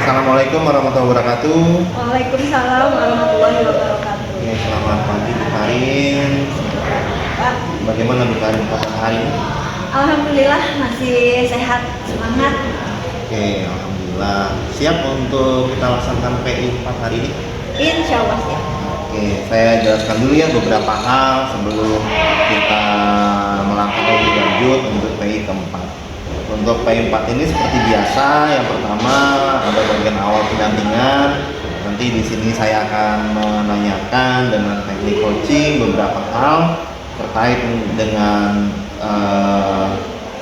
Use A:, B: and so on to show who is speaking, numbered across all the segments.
A: Assalamualaikum warahmatullahi wabarakatuh.
B: Waalaikumsalam warahmatullahi wabarakatuh.
A: Ya, selamat pagi Bu Karin.
B: Pak,
A: Bagaimana Bu Karin pada hari ini?
B: alhamdulillah masih sehat, semangat.
A: Oke, alhamdulillah. Siap untuk kita laksanakan PI 4 hari ini?
B: Insya Allah ya.
A: Oke, saya jelaskan dulu ya beberapa hal sebelum kita melangkah lebih lanjut untuk PI keempat. Untuk PI 4 ini seperti biasa, yang pertama ada bagian awal pendampingan. Nanti di sini saya akan menanyakan dengan teknik coaching beberapa hal terkait dengan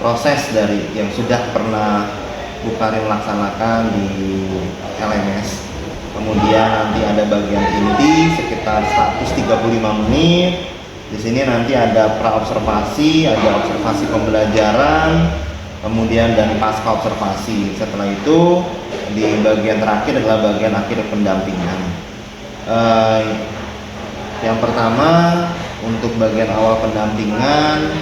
A: proses dari yang sudah pernah Bu Karin laksanakan di LMS. Kemudian nanti ada bagian inti sekitar 135 menit. Di sini nanti ada pra-observasi, ada observasi pembelajaran, kemudian dan pasca observasi. Setelah itu di bagian terakhir adalah bagian akhir pendampingan. Yang pertama untuk bagian awal pendampingan,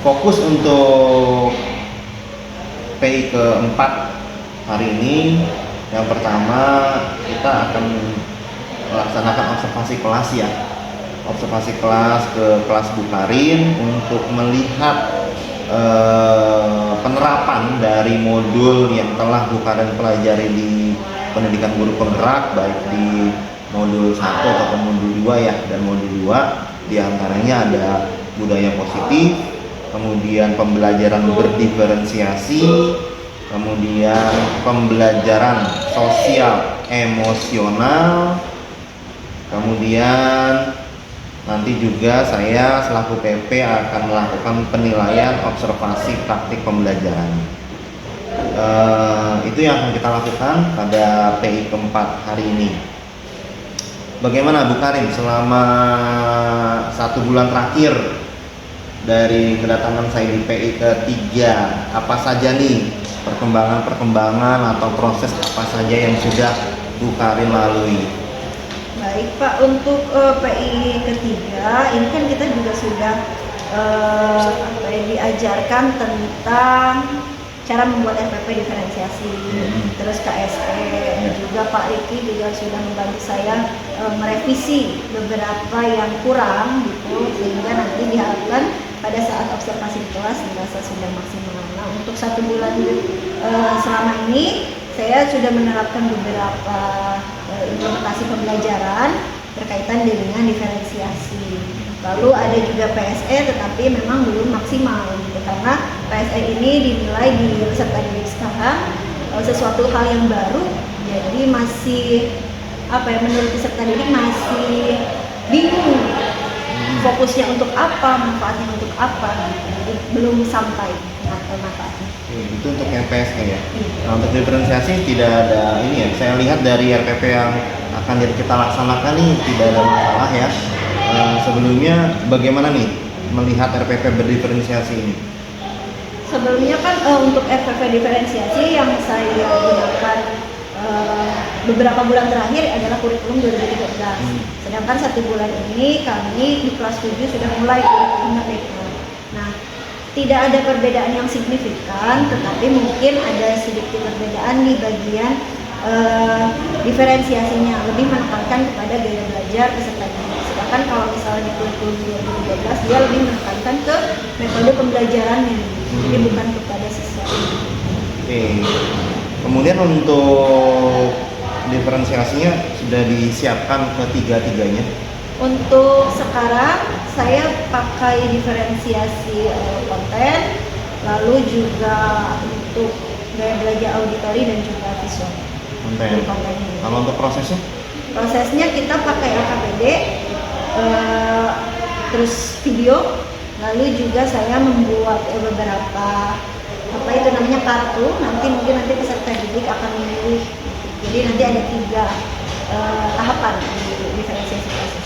A: fokus untuk PI keempat hari ini. Yang pertama kita akan melaksanakan observasi kelas ya, observasi kelas ke kelas Bu Karin untuk melihat penerapan dari modul yang telah Bu Karin pelajari di pendidikan guru penggerak, baik di modul 1 atau modul 2 ya. Dan modul 2 diantaranya ada budaya positif, kemudian pembelajaran berdiferensiasi, kemudian pembelajaran sosial emosional, kemudian nanti juga saya selaku PP akan melakukan penilaian observasi praktik pembelajaran. Itu yang akan kita lakukan pada PI keempat hari ini. Bagaimana Bu Karin selama 1 bulan terakhir dari kedatangan saya di PI ketiga, apa saja nih perkembangan atau proses apa saja yang sudah Bu Karin lalui?
B: Baik Pak, untuk PI ketiga ini kan kita juga sudah diajarkan tentang cara membuat RPP diferensiasi, terus KSE, dan juga Pak Riki juga sudah membantu saya merevisi beberapa yang kurang gitu, sehingga nanti diharapkan pada saat observasi di kelas dirasa sudah maksimal. Nah, untuk 1 bulan selama ini saya sudah menerapkan beberapa implementasi pembelajaran berkaitan dengan diferensiasi. Lalu ada juga PSE, tetapi memang belum maksimal gitu, karena PSE ini dinilai di peserta didik sekarang sesuatu hal yang baru, jadi masih menurut peserta didik masih bingung fokusnya untuk apa, manfaatnya untuk apa, jadi belum sampai manfaatnya.
A: Itu untuk yang PSE ya. Nah, untuk diferensiasi tidak ada ini ya. Saya lihat dari RPP yang akan kita laksanakan nih tidak ada masalah ya. Sebelumnya bagaimana nih melihat RPP berdiferensiasi ini?
B: Sebelumnya kan untuk RPP diferensiasi yang saya gunakan beberapa bulan terakhir adalah kurikulum 2013. Sedangkan 1 bulan ini kami di kelas 7 sudah mulai kurikulum merdeka. Nah, tidak ada perbedaan yang signifikan, tetapi mungkin ada sedikit perbedaan di bagian diferensiasinya, lebih menekankan kepada gaya belajar peserta didik. Sedangkan kalau misalnya di kurikulum 2013 dia lebih menekankan ke metode pembelajarannya, jadi bukan kepada siswa.
A: Oke. Kemudian untuk diferensiasinya sudah disiapkan ketiga-tiganya?
B: Untuk sekarang saya pakai diferensiasi konten, lalu juga untuk gaya belajar auditori dan juga visual.
A: Konten. Kalau untuk prosesnya?
B: Prosesnya kita pakai LKPD, terus video, lalu juga saya membuat beberapa kartu. Nanti peserta didik akan memilih. Jadi nanti ada 3 tahapan di diferensiasi proses.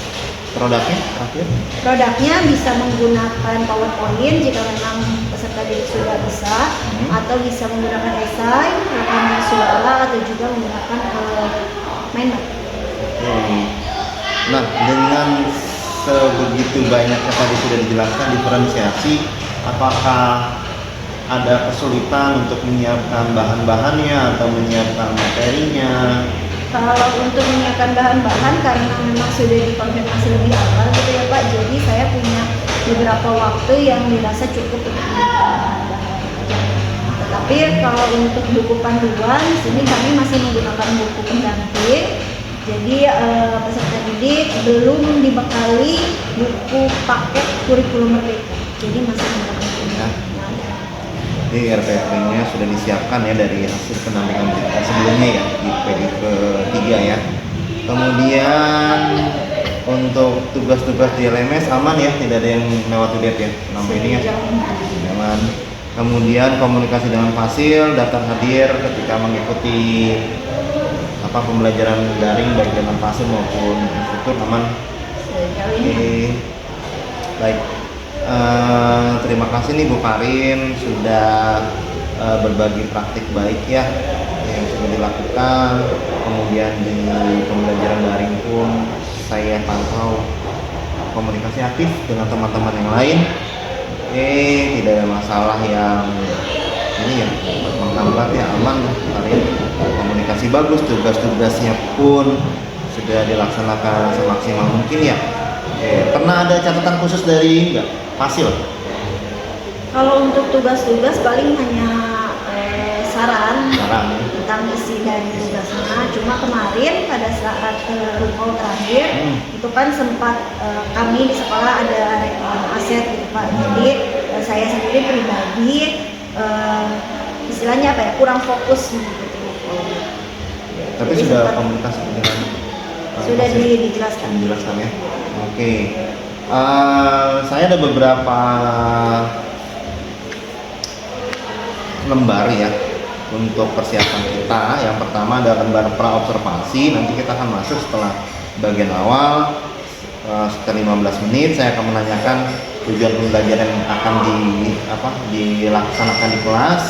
B: Produknya bisa menggunakan PowerPoint jika memang peserta didik sudah bisa, atau bisa menggunakan esai, rekaman suara, atau juga menggunakan mind map.
A: Nah, dengan sebegitu banyaknya tadi sudah dijelaskan diferensiasi, apakah ada kesulitan untuk menyiapkan bahan-bahannya atau menyiapkan materinya?
B: Kalau untuk menyiapkan bahan-bahan karena memang sudah dikonfirmasi lebih awal gitu ya Pak, jadi saya punya beberapa waktu yang dirasa cukup untuk menyiapkan bahan-bahan. Tetapi kalau untuk buku panduan, di sini kami masih menggunakan buku pendamping. Jadi peserta didik belum dibekali buku paket kurikulum merdeka. Jadi masih menggunakan buku.
A: Ya. Jadi RPP-nya sudah disiapkan ya dari hasil pendampingan kita sebelumnya ya di PD ketiga ya. Kemudian untuk tugas-tugas di LMS aman ya, tidak ada yang lewat date ya selama ini ya. Aman. Kemudian komunikasi dengan fasil, daftar hadir ketika mengikuti pembelajaran daring baik dengan fasil maupun instruktur aman. Oke. Baik. Terima kasih nih Bu Karin sudah berbagi praktik baik ya yang sudah dilakukan. Kemudian di pembelajaran daring pun saya pantau komunikasi aktif dengan teman-teman yang lain. Tidak ada masalah yang ini ya menghambat ya, aman Karin. Komunikasi bagus, tugas-tugasnya pun sudah dilaksanakan semaksimal mungkin ya. Pernah ada catatan khusus dari enggak? Fasil?
B: Kalau untuk tugas-tugas paling hanya saran tentang isi dari tugasnya. Cuma kemarin pada saat rukau terakhir itu kan sempat kami di sekolah ada aset gitu Pak. Jadi saya sendiri pribadi istilahnya apa ya, kurang fokus mengikuti rukau.
A: Tapi jadi sudah komunikasi dengan
B: sudah dijelaskan.
A: Dijelaskan ya. Oke. Saya ada beberapa lembar ya untuk persiapan kita. Yang pertama ada lembar pra observasi. Nanti kita akan masuk setelah bagian awal sekitar 15 menit. Saya akan menanyakan tujuan pembelajaran yang akan dilaksanakan di kelas,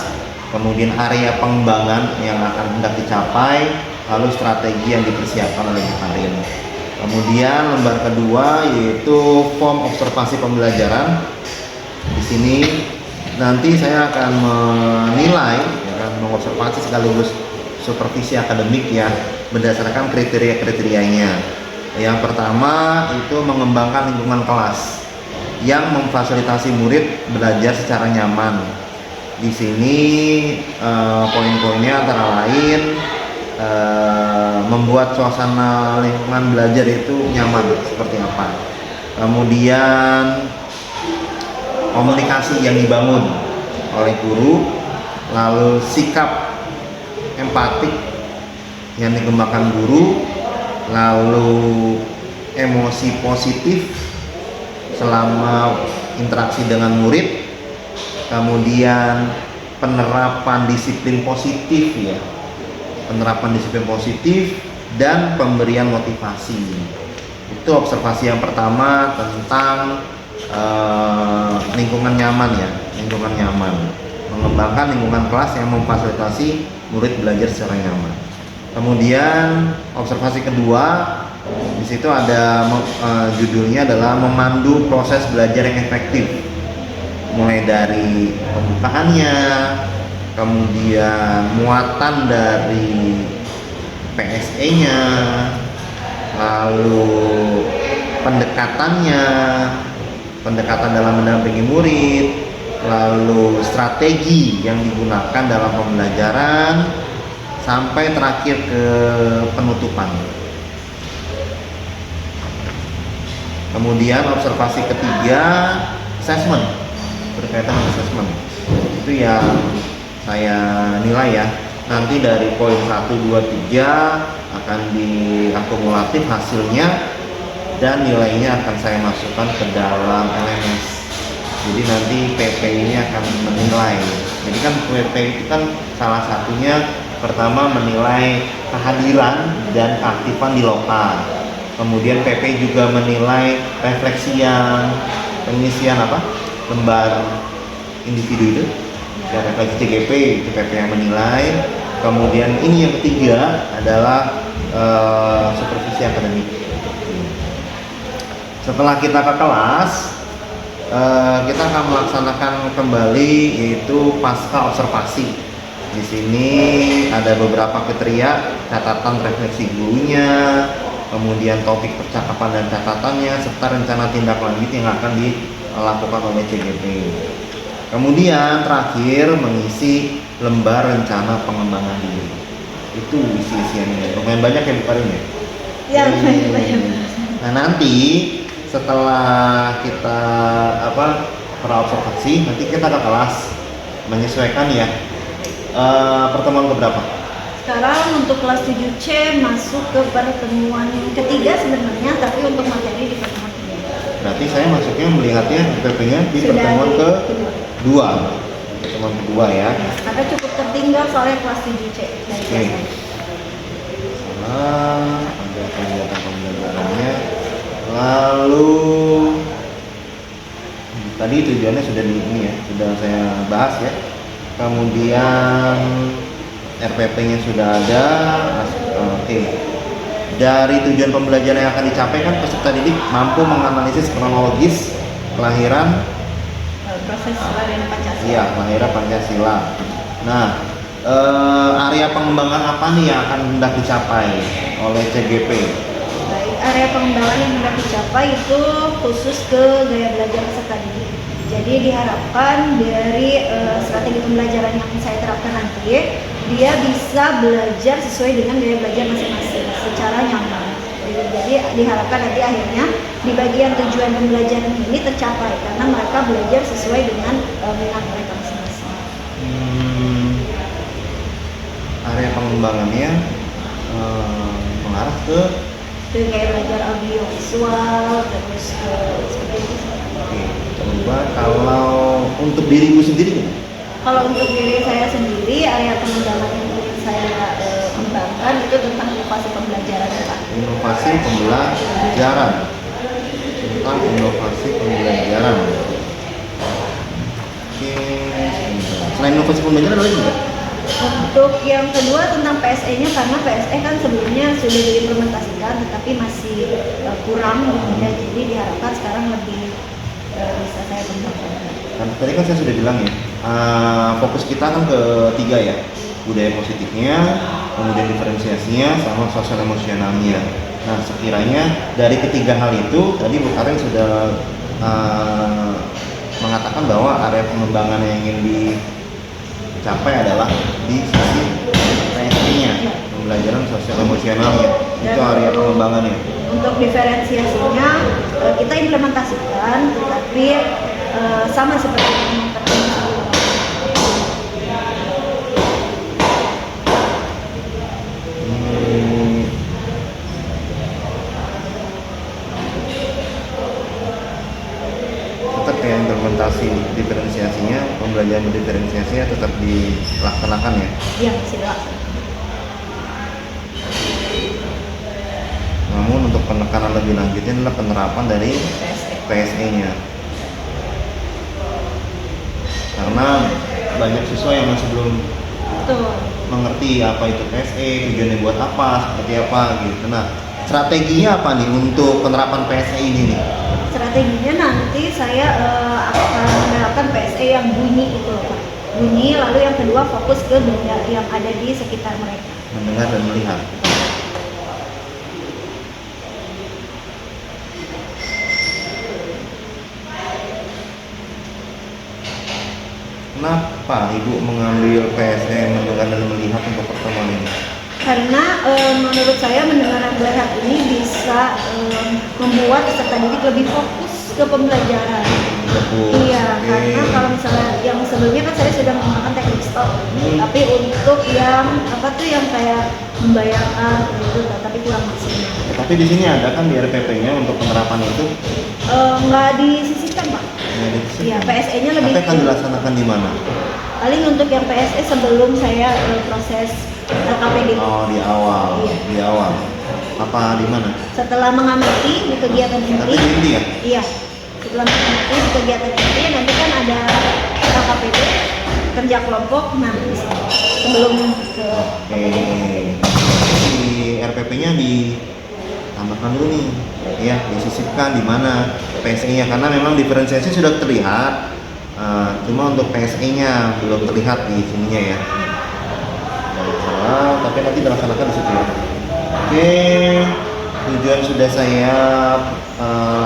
A: kemudian area pengembangan yang akan hendak dicapai, lalu strategi yang dipersiapkan oleh Bu Karin. Kemudian lembar kedua yaitu form observasi pembelajaran. Di sini nanti saya akan menilai, mengobservasi sekaligus supervisi akademik ya berdasarkan kriteria-kriterianya. Yang pertama itu mengembangkan lingkungan kelas yang memfasilitasi murid belajar secara nyaman. Di sini poin-poinnya antara lain membuat suasana lingkungan belajar itu nyaman seperti apa. Kemudian komunikasi yang dibangun oleh guru, lalu sikap empatik yang dikembangkan guru, lalu emosi positif selama interaksi dengan murid, kemudian penerapan disiplin positif ya, penerapan disiplin positif dan pemberian motivasi. Itu observasi yang pertama tentang lingkungan nyaman ya, lingkungan nyaman, mengembangkan lingkungan kelas yang memfasilitasi murid belajar secara nyaman. Kemudian observasi kedua di situ ada judulnya adalah memandu proses belajar yang efektif, mulai dari pembukaannya, kemudian muatan dari PSE-nya, lalu pendekatan dalam mendampingi murid, lalu strategi yang digunakan dalam pembelajaran, sampai terakhir ke penutupan. Kemudian observasi ketiga, assessment, berkaitan dengan assessment. Itu yang saya nilai ya. Nanti dari poin 1, 2, 3 akan diakumulatif hasilnya dan nilainya akan saya masukkan ke dalam LMS. Jadi nanti PP ini akan menilai. Jadi kan PP itu kan salah satunya pertama menilai kehadiran dan keaktifan di lokal. Kemudian PP juga menilai refleksian, pengisian lembar individu itu, ya, refleksi CGP itu PP yang menilai. Kemudian ini yang ketiga adalah supervisi akademik. Setelah kita ke kelas, kita akan melaksanakan kembali yaitu pasca observasi. Di sini ada beberapa kriteria, catatan refleksi gurunya, kemudian topik percakapan dan catatannya, serta rencana tindak lanjut yang akan dilakukan oleh CGP. Kemudian terakhir mengisi lembar rencana pengembangan diri. Itu isi-isiannya. Lumayan banyak ya Bu Karin ya?
B: Ya, banyak.
A: Nah nanti setelah kita praobservasi, nanti kita ke kelas menyesuaikan ya. Pertemuan keberapa?
B: Sekarang untuk kelas 7C masuk ke pertemuan ketiga sebenarnya, tapi untuk materi di pertemuan kedua.
A: Berarti saya masuknya melihatnya PP-nya di
B: Sudah
A: pertemuan
B: di
A: kedua. Pertemuan kedua ya.
B: Karena cukup tertinggal soalnya kelas 7C dari
A: Oke.
B: kelas
A: Ada kegiatan pembelajarannya. Lalu tadi tujuannya sudah sudah saya bahas ya. Kemudian RPP-nya sudah ada. Oke. Dari tujuan pembelajaran yang akan dicapai kan peserta didik mampu menganalisis kronologis kelahiran
B: proses kelahiran Pancasila.
A: Iya, kelahiran Pancasila. Nah, area pengembangan apa nih yang akan hendak dicapai oleh CGP?
B: Baik, area pengembangan yang hendak dicapai itu khusus ke gaya belajar peserta didik. Jadi diharapkan dari strategi pembelajaran yang saya terapkan nanti, dia bisa belajar sesuai dengan gaya belajar masing-masing secara nyaman. Jadi diharapkan nanti akhirnya di bagian tujuan pembelajaran ini tercapai karena mereka belajar sesuai dengan minat mereka masing-masing.
A: Area pengembangannya mengarah ke
B: Gaya belajar audio visual terus seperti itu.
A: Oke, coba kalau untuk diriku sendiri gimana?
B: Kalau untuk diri saya sendiri, area pengembangan yang ingin saya kembangkan itu tentang inovasi pembelajaran, Pak.
A: Inovasi pembelajaran. Tentang inovasi pembelajaran. Oke, selain inovasi pembelajaran ada lagi nggak?
B: Untuk yang kedua tentang PSE-nya, karena PSE kan sebelumnya sudah diimplementasikan tetapi masih kurang gitu ya. Jadi diharapkan sekarang lebih bisa saya kembangkan.
A: Kan tadi kan saya sudah bilang ya, fokus kita kan ke 3 ya, budaya positifnya, kemudian diferensiasinya, sama sosial emosionalnya. Nah sekiranya dari ketiga hal itu, tadi Bu Karin sudah mengatakan bahwa area pengembangan yang ingin dicapai adalah di sisi PSP-nya, pembelajaran sosial emosionalnya, itu area pengembangannya.
B: Untuk diferensiasinya kita implementasikan, tetapi sama seperti yang terkait
A: tetap ya implementasi diferensiasinya, pembelajaran diferensiasinya tetap dilaksanakan ya.
B: Iya, silakan.
A: Namun untuk penekanan lebih lanjutnya adalah penerapan dari PSE-nya. Karena banyak siswa yang masih belum mengerti apa itu PSE, tujuannya buat apa, seperti apa gitu. Nah, strateginya apa nih untuk penerapan PSE ini nih?
B: Strateginya nanti saya akan menerapkan PSE yang bunyi itu, Pak. Bunyi, lalu yang kedua fokus ke benda yang ada di sekitar mereka.
A: Mendengar dan melihat. Kenapa Ibu mengambil PSE mendengar dan melihat untuk pertemuan ini?
B: Karena menurut saya mendengar dan melihat ini bisa membuat peserta didik lebih fokus ke pembelajaran. Iya, karena kalau misalnya yang sebelumnya kan saya sudah menggunakan teknik stop, tapi untuk yang yang kayak membayangkan itu, tapi kurang maksimal.
A: Tapi di sini ada kan di RPP-nya untuk penerapan itu?
B: Nggak disisihkan, Pak. Iya, PSE-nya lebih.
A: Tapi akan dilaksanakan di mana?
B: Paling untuk yang PSE sebelum saya proses LKPD.
A: Oh, di awal.
B: Iya.
A: Di awal. Apa di mana?
B: Setelah mengamati di kegiatan
A: Tapi
B: inti.
A: di inti ya?
B: Iya. Setelah mengamati di kegiatan inti nanti kan ada LKPD, kerja kelompok. Nah, sebelum ke
A: Di RPP-nya tambahkan dulu nih, ya disisipkan di mana PSI-nya, karena memang diferensiasi sudah terlihat, cuma untuk PSI-nya belum terlihat di sininya ya. Salah, tapi nanti dilaksanakan di situ ya. Oke, tujuan sudah saya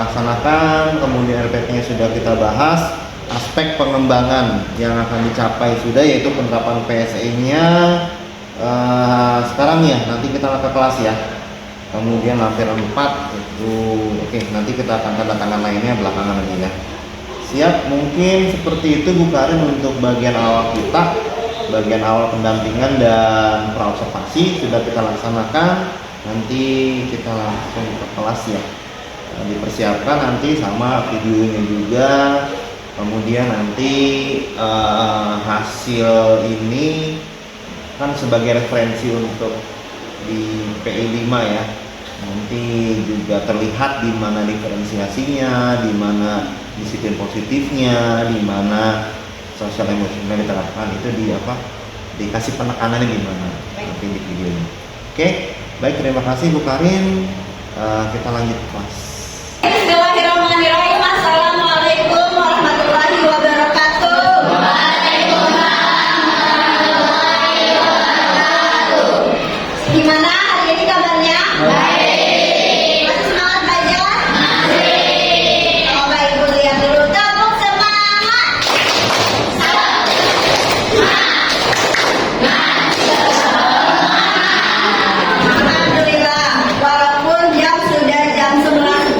A: laksanakan, kemudian RPP-nya sudah kita bahas, aspek pengembangan yang akan dicapai sudah, yaitu penerapan PSI-nya. Sekarang ya, nanti kita ke kelas ya. Kemudian lampir 4 itu oke, nanti kita akan tanda tangan lainnya belakangan aja ya. Siap, mungkin seperti itu Bu Karin untuk bagian awal kita. Bagian awal pendampingan dan praobservasi sudah kita laksanakan. Nanti kita langsung ke kelas ya. Dipersiapkan nanti sama videonya juga. Kemudian nanti hasil ini kan sebagai referensi untuk di PI 5 ya. Nanti juga terlihat di mana diferensiasinya, di mana disiplin positifnya, di mana sosial emosional diterapkan, itu di apa? Dikasih penekanannya di mana nanti di video ini. Oke, baik, terima kasih Bu Karin. Kita lanjut kelas.
C: Bismillahirrahmanirrahim. Assalamualaikum warahmatullahi wabarakatuh. Gimana hari ini kabarnya? Baik. Masih semangat belajar? Masih. Coba Ibu lihat dulu, tepuk semangat. Alhamdulillah, walaupun jam sudah jam 11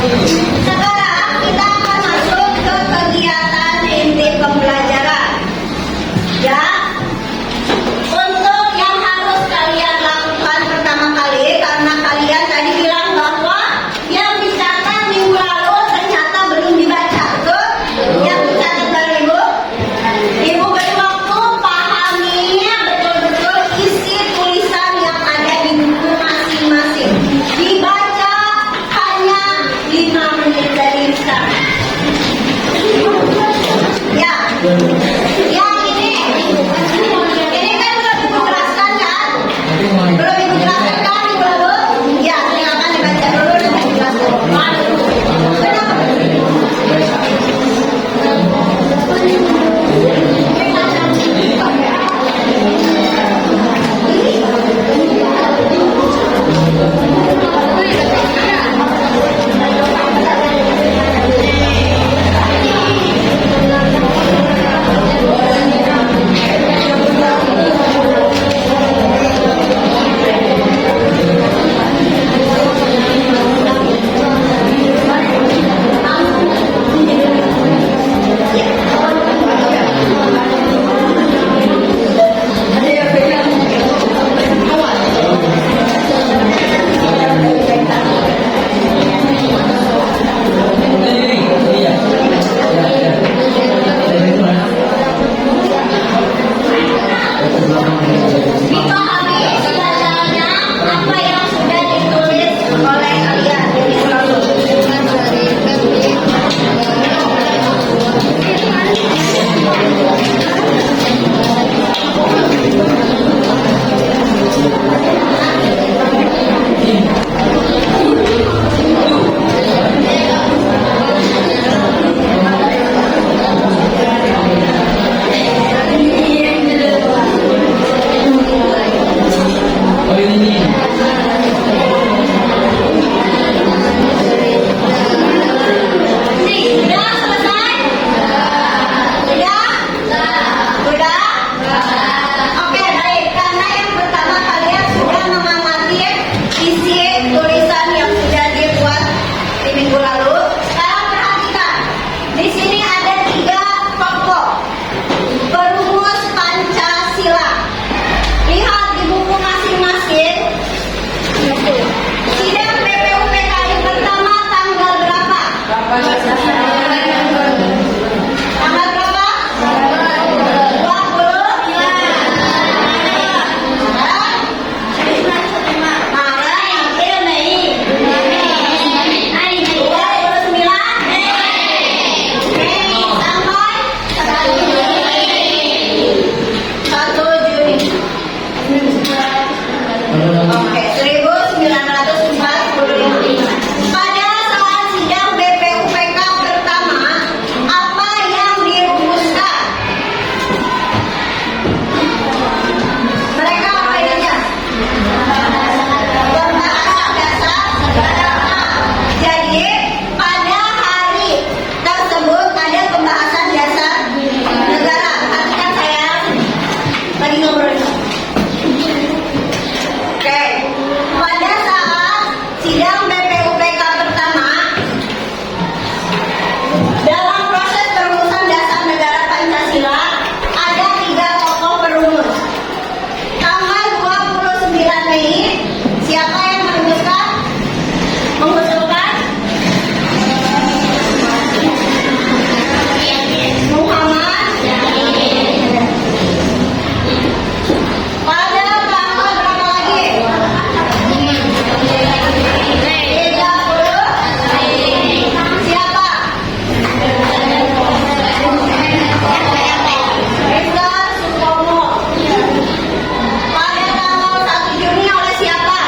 C: Sekarang kita akan masuk ke kegiatan inti pembelajaran. Ya, untuk yang harus kalian lakukan pertama kali, karena kalian tadi bilang bahwa yang dicatat minggu lalu ternyata belum dibaca, betul? Yang dicatat dari ibu, ibu beri waktu pahami betul-betul isi tulisan yang ada di buku masing-masing. Dibaca hanya 5 menit dari sekarang. Ya, yang ini kan udah ibu jelaskan kan? Belum ibu jelaskan kan ibu lalu? Ya, silakan dibaca dulu dan dijelaskan. Dipahami sebenarnya apa yang sudah ditulis oleh kalian di minggu lalu. Sudah selesai? Sudah? Oke, baik. Karena yang pertama kalian sudah mengamati isi tulisan yang sudah dibuat di minggu lalu. Sekarang perhatikan. Di sini ada 3 pokok perumus Pancasila. Lihat di buku masing-masing. Sidang BPUPKI pertama tanggal berapa? Tanggal berapa? 20. Maret, April, Mei. 29. Mei sampai 1 Juni. Oke, 1945. Pada saat sidang BPUPK pertama, apa yang dirumuskan? Mereka apa ini? Pembahasan dasar negara. Jadi pada hari tersebut ada pembahasan dasar negara. Perhatikan saya lagi ngobrol. Oke, pada saat sidang BPUPK pertama, dalam proses perumusan dasar negara Pancasila ada 3 tokoh perumus. Tanggal 29 Mei, siapa yang merumuskan? Mengusulkan? Muhammad. Pada tanggal berapa lagi? 30. Siapa? Rizal Supomo. Pada tanggal 1 Juni oleh siapa?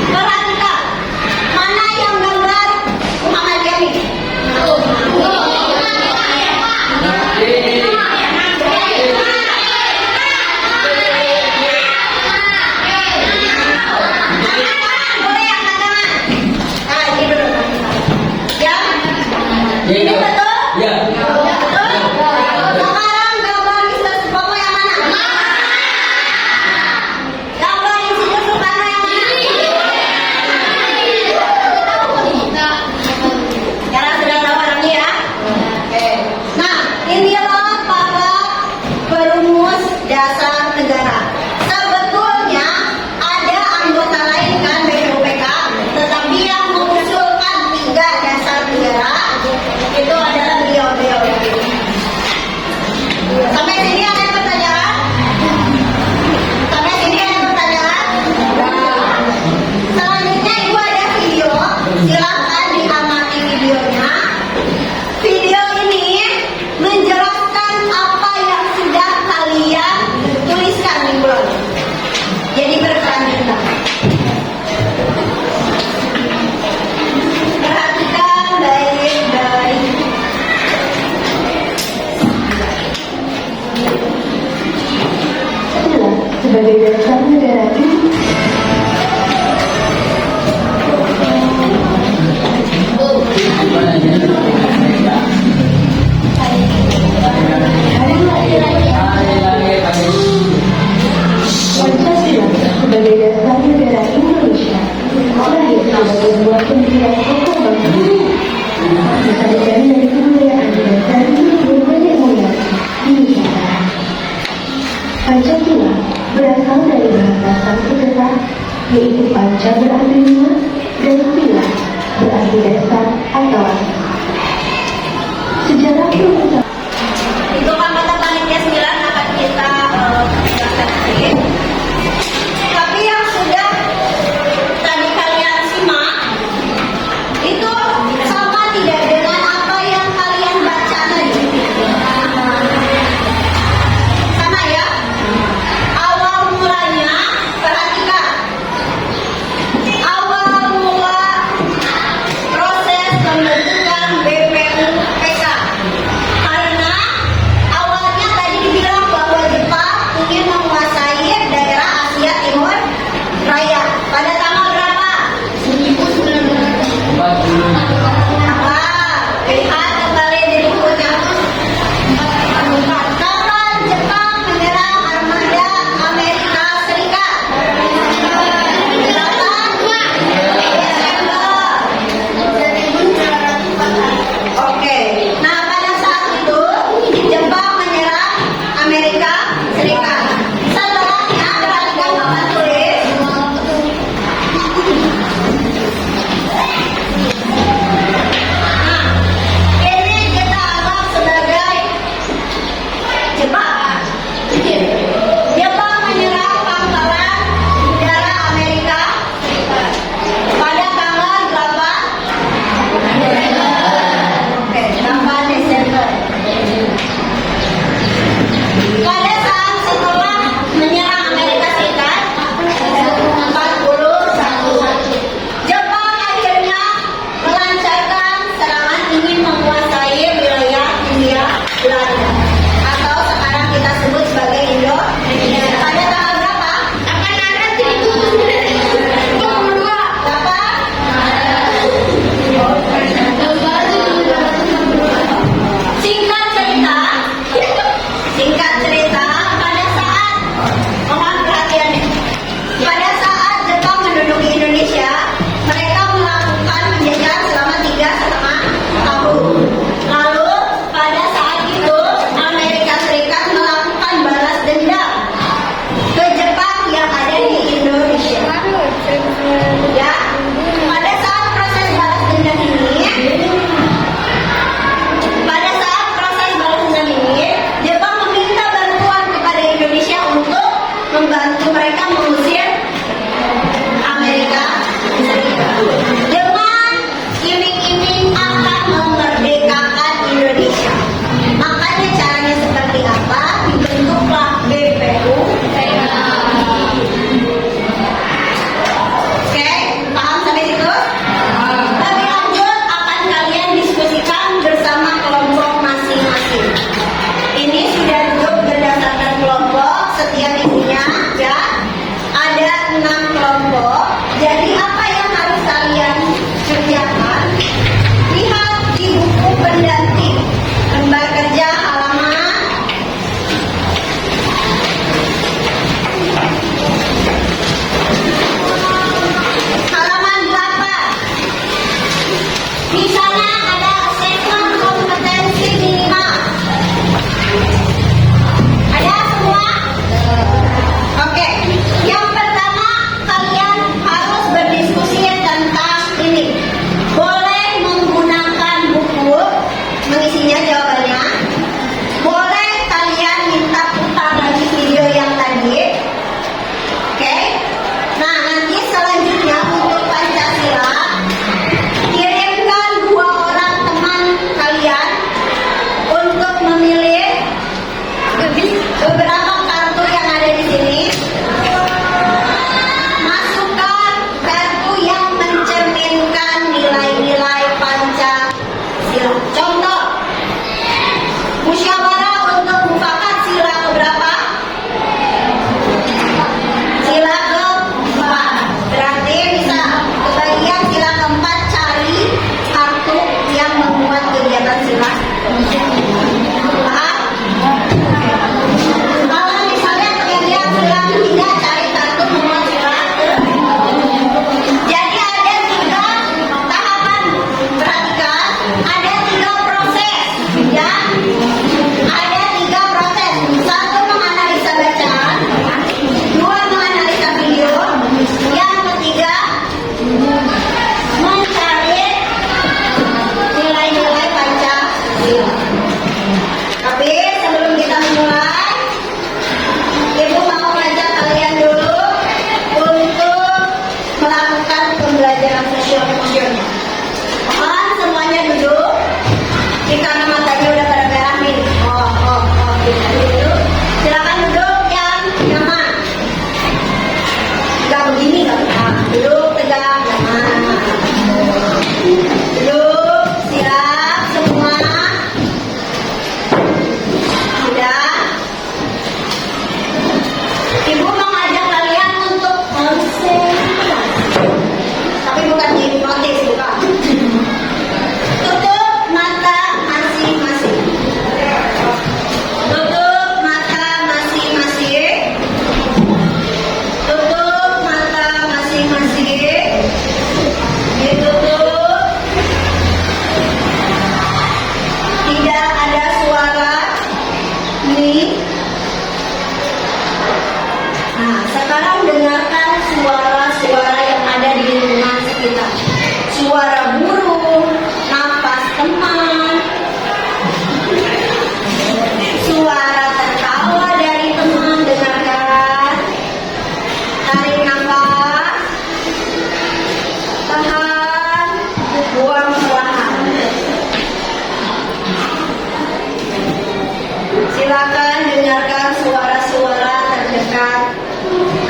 C: Perhatikan, mana yang gambar Muhammad Yani? Boleh angkat tangan. Nah, ini dulu. Ya? Ini betul?
D: Ya.
C: Betul? Sekarang gambar Rizal Supomo yang mana? Gambar Rizal
D: sebagai dasar negara ini. Pancasila sebagai dasar negara Indonesia lahir sebagai sebuah pendirian pokok bangsa ini. Disadikan dari kebudayaan berdasar berbagai mulia Nusantara. Pancasila berasal dari bahasa Sanskerta, yaitu panca berarti lima dan sila berarti dasar atau asas. Sejarah perusahaan
C: Itu kan kata panitia 9 akan kita jelaskan nanti. Tapi yang sudah tadi kalian simak itu sama tidak dengan apa yang kalian baca tadi? Sama ya? Awal mulanya, perhatikan. Awal mula proses pembentukan BPUPK. Karena awalnya tadi dibilang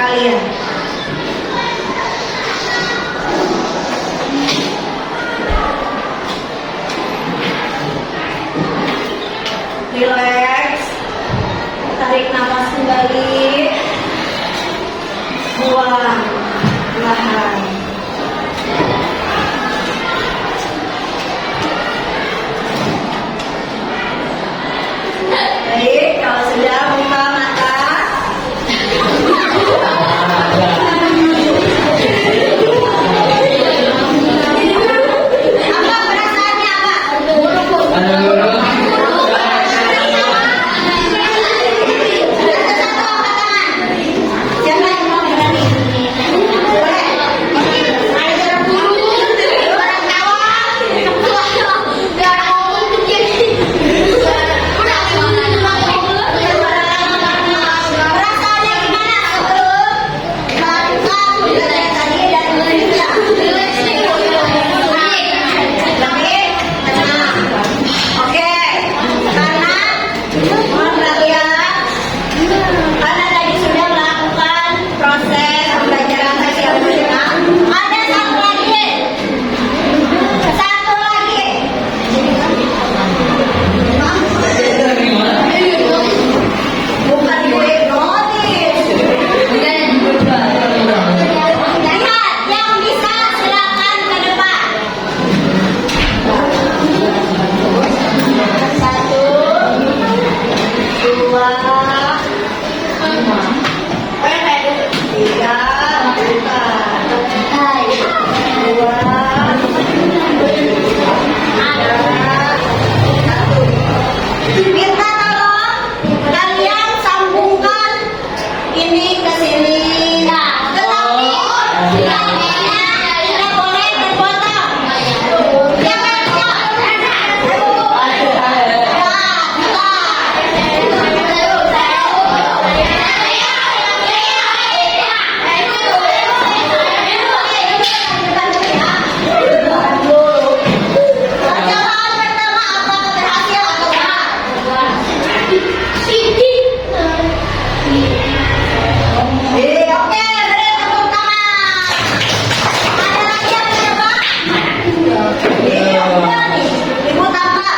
C: kalian. Relax, tarik nafas kembali, buang perlahan. Baik, kalau sudah buka mata. Apa perasaannya apa? Siapa yang mau berani? Boleh? Ayo dulu. Orang kawan. Biar ngomong kecil. Perasaannya gimana sebelum melakukan budaya tadi dan berbicara? Baik, tenang. Oke, karena mohon perhatian, karena tadi sudah melakukan proses pembelajaran tadi yang benar. Ada satu lagi. Bukan hipnotis. Lihat, yang bisa silakan ke depan. Satu, dua, tiga, dua, satu. Minta tolong kalian sambungkan ini ke sini. Tetapi tidak boleh terpotong. Jangan percobaan pertama apakah berhasil atau enggak? Oke, beri tepuk tangan. Ada lagi yang mencoba? Iya, udah nih. Ibu tambah.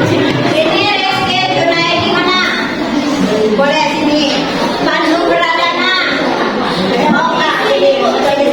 C: Ini Rizky Junaidi mana? Boleh sini. Bandung Pradana. Mau nggak? Ini foto ini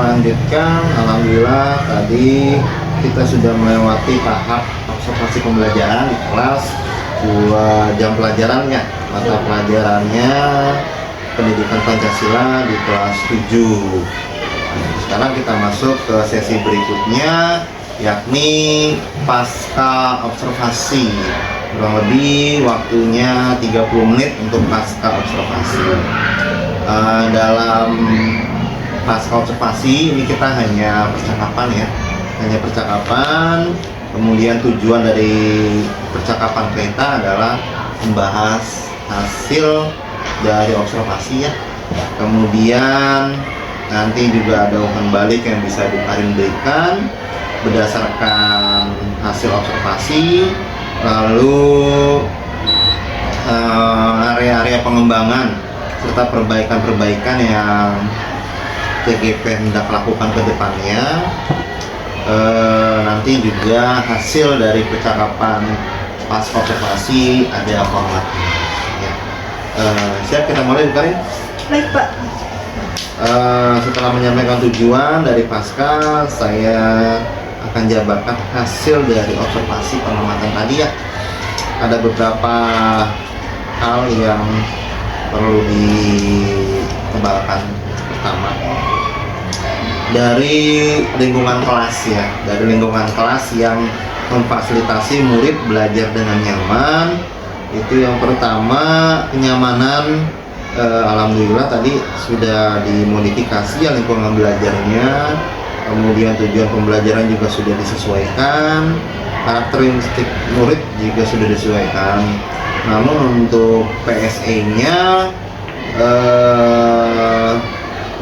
A: lanjutkan. Alhamdulillah tadi kita sudah melewati tahap observasi pembelajaran di kelas 2 jam pelajarannya. Mata pelajarannya pendidikan Pancasila di kelas 7. Sekarang kita masuk ke sesi berikutnya, yakni pasca observasi. Kurang lebih waktunya 30 menit untuk pasca observasi. Dalam pasca observasi ini kita hanya percakapan ya, hanya percakapan. Kemudian tujuan dari percakapan kita adalah membahas hasil dari observasi ya. Kemudian nanti juga ada umpan balik yang bisa Karin berikan berdasarkan hasil observasi, lalu area-area pengembangan serta perbaikan-perbaikan yang TGP hendak lakukan ke depannya. Nanti juga hasil dari percakapan pas observasi ada formatnya ya. Siap, kita mulai Karin?
B: Baik Pak.
A: Setelah menyampaikan tujuan dari pasca, saya akan jabarkan hasil dari observasi pengamatan tadi ya. Ada beberapa hal yang perlu dikembangkan. Pertama, dari lingkungan kelas ya, dari lingkungan kelas yang memfasilitasi murid belajar dengan nyaman. Itu yang pertama, kenyamanan. Alhamdulillah tadi sudah dimodifikasi ya lingkungan belajarnya, kemudian tujuan pembelajaran juga sudah disesuaikan, karakteristik murid juga sudah disesuaikan. Namun untuk PSE-nya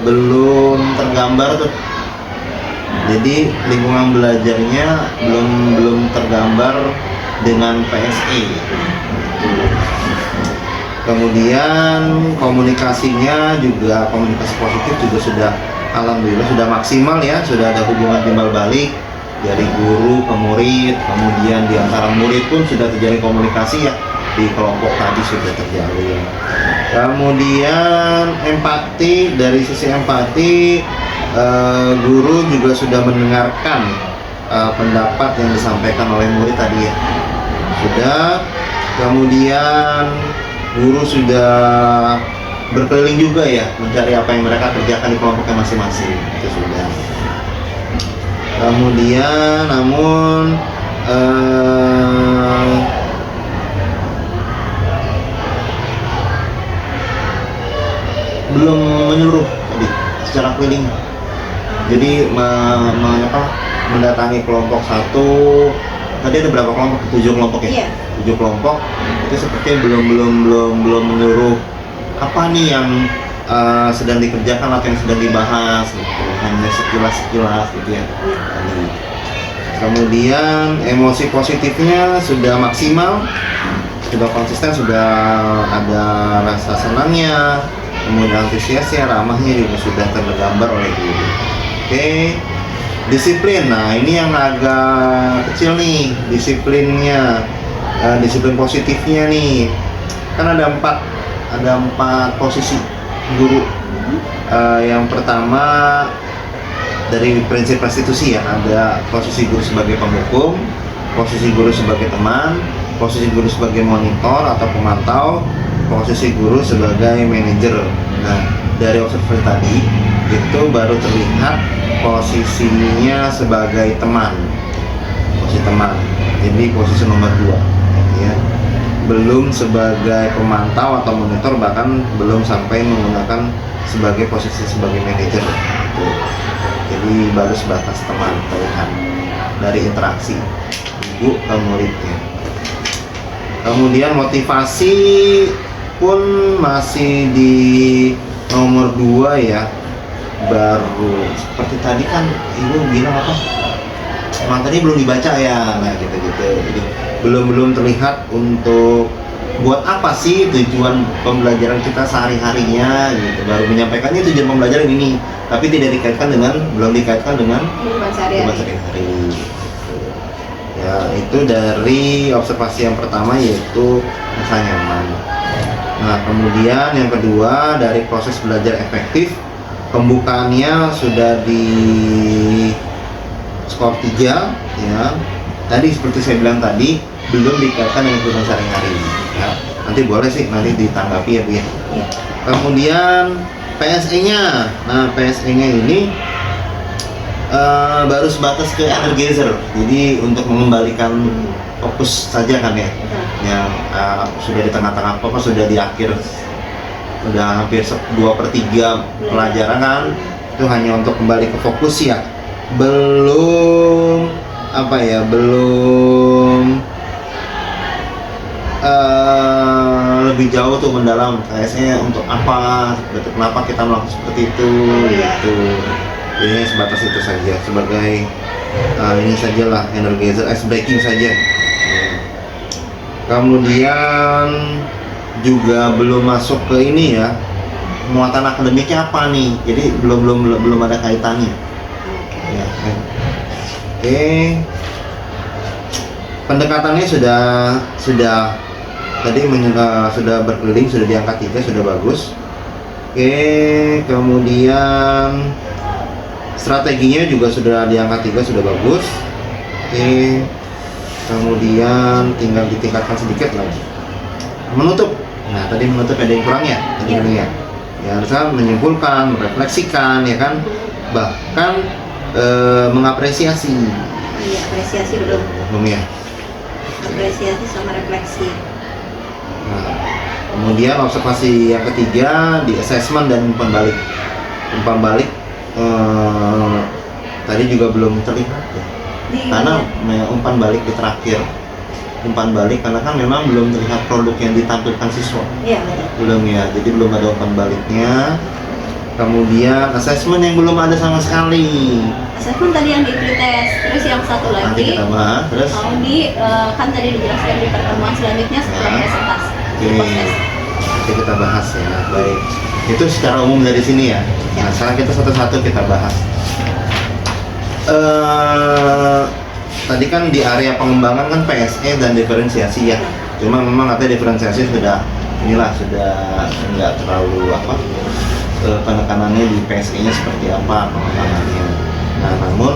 A: belum tergambar tuh. Jadi lingkungan belajarnya belum tergambar dengan PSE. Kemudian komunikasinya juga, komunikasi positif juga sudah alhamdulillah sudah maksimal ya, sudah ada hubungan timbal balik dari guru ke murid, kemudian di antara murid pun sudah terjalin komunikasi ya, di kelompok tadi sudah terjalin. Kemudian empati, dari sisi empati guru juga sudah mendengarkan pendapat yang disampaikan oleh murid tadi ya, sudah. Kemudian guru sudah berkeliling juga ya, mencari apa yang mereka kerjakan di kelompoknya masing-masing, itu sudah. Kemudian namun belum menyeluruh tadi secara keliling. Jadi mendatangi kelompok satu. Tadi ada berapa kelompok? 7 kelompok ya? Iya. 7 kelompok itu sepertinya belum menyeluruh apa nih yang sedang dikerjakan atau yang sedang dibahas gitu. Hanya sekilas gitu ya. Kemudian emosi positifnya sudah maksimal, sudah konsisten, sudah ada rasa senangnya, kemudian antusiasnya, ramahnya juga sudah tergambar oleh guru. Oke. Disiplin, nah ini yang agak kecil nih disiplinnya, disiplin positifnya nih, kan ada empat posisi guru. Yang pertama dari prinsip restitusi ya, ada posisi guru sebagai penghukum, posisi guru sebagai teman, posisi guru sebagai monitor atau pemantau, posisi guru sebagai manajer. Nah dari observasi tadi itu baru terlihat posisinya sebagai teman, posisi teman, jadi posisi nomor 2 ya, belum sebagai pemantau atau monitor, bahkan belum sampai menggunakan sebagai posisi sebagai manajer gitu. Jadi baru sebatas teman terlihat dari interaksi ibu ke muridnya. Kemudian motivasi pun masih di nomor 2 ya, baru seperti tadi kan ibu bilang apa, materi belum dibaca ya, nah gitu. Jadi belum terlihat untuk buat apa sih tujuan pembelajaran kita sehari-harinya gitu, baru menyampaikannya tujuan pembelajaran ini, tapi belum dikaitkan dengan kehidupan sehari-hari. Ya itu dari observasi yang pertama, yaitu rasa nyaman. Nah kemudian yang kedua dari proses belajar efektif, Pembukaannya sudah di skor 3 ya. Tadi seperti saya bilang tadi, belum dikaitkan dengan kehidupan sehari-hari ya. Nanti boleh sih nanti ditanggapi ya Bu ya.
B: Iya.
A: Kemudian PSE-nya, nah PSE-nya ini baru sebatas ke energizer, jadi untuk mengembalikan fokus saja kan ya, yang sudah di tengah-tengah apa sudah di akhir, sudah hampir 2/3 pelajaran kan, itu hanya untuk kembali ke fokus ya, belum apa ya, belum lebih jauh tuh mendalam KSE untuk apa, kenapa kita melakukan seperti itu gitu. Jadi sebatas itu saja sebagai ini sajalah energizer, ice breaking saja. Kemudian juga belum masuk ke ini ya, muatan akademiknya apa nih, jadi belum ada kaitannya ya. Oke. Pendekatannya sudah tadi sudah berkeliling, sudah di angka 3, sudah bagus. Oke, kemudian strateginya juga sudah di angka 3, sudah bagus. Oke, kemudian tinggal ditingkatkan sedikit lagi. Menutup, nah tadi menutup ada yang kurang ya, ya harusnya menyimpulkan, merefleksikan ya kan, bahkan mengapresiasi.
B: Iya, apresiasi belum.
A: Ya.
B: Apresiasi sama refleksi.
A: Nah, kemudian observasi yang ketiga di assessment dan umpan balik. Tadi juga belum terlihat ya. Karena umpan balik di terakhir, umpan balik karena kan memang belum terlihat produk yang ditampilkan siswa.
B: Iya.
A: Belum ya, jadi belum ada umpan baliknya. Kemudian assessment yang belum ada sama sekali.
B: Assessment tadi yang di pretest, terus yang satu
A: Nanti
B: lagi
A: kita bahas. Terus
B: kan tadi dijelaskan di pertemuan selanjutnya setelah
A: Ya.
B: presentasi.
A: Oke, nanti kita bahas ya. Baik, itu secara umum dari sini ya. Nah, sekarang kita satu-satu kita bahas. Tadi kan di area pengembangan kan PSE dan diferensiasi ya. Cuma memang katanya diferensiasi sudah nggak terlalu apa, penekanannya di PSE-nya seperti apa pengembangannya. Nah, namun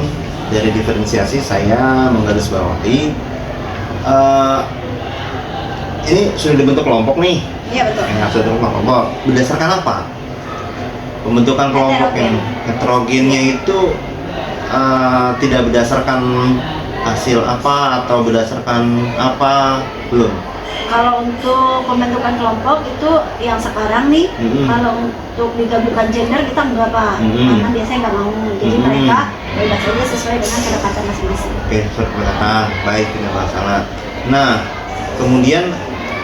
A: dari diferensiasi saya menggarisbawahi ini sudah dibentuk kelompok nih.
B: Iya betul.
A: Yang sudah dibentuk kelompok berdasarkan apa? Pembentukan kelompok yang heterogennya itu tidak berdasarkan hasil apa atau berdasarkan apa, belum?
B: Kalau untuk pembentukan kelompok itu yang sekarang nih, kalau untuk digabungkan gender kita enggak Pak, karena biasanya nggak mau. Jadi mereka bebas saja sesuai dengan kedekatan masing-masing.
A: Oke, baik, tidak masalah. Nah, kemudian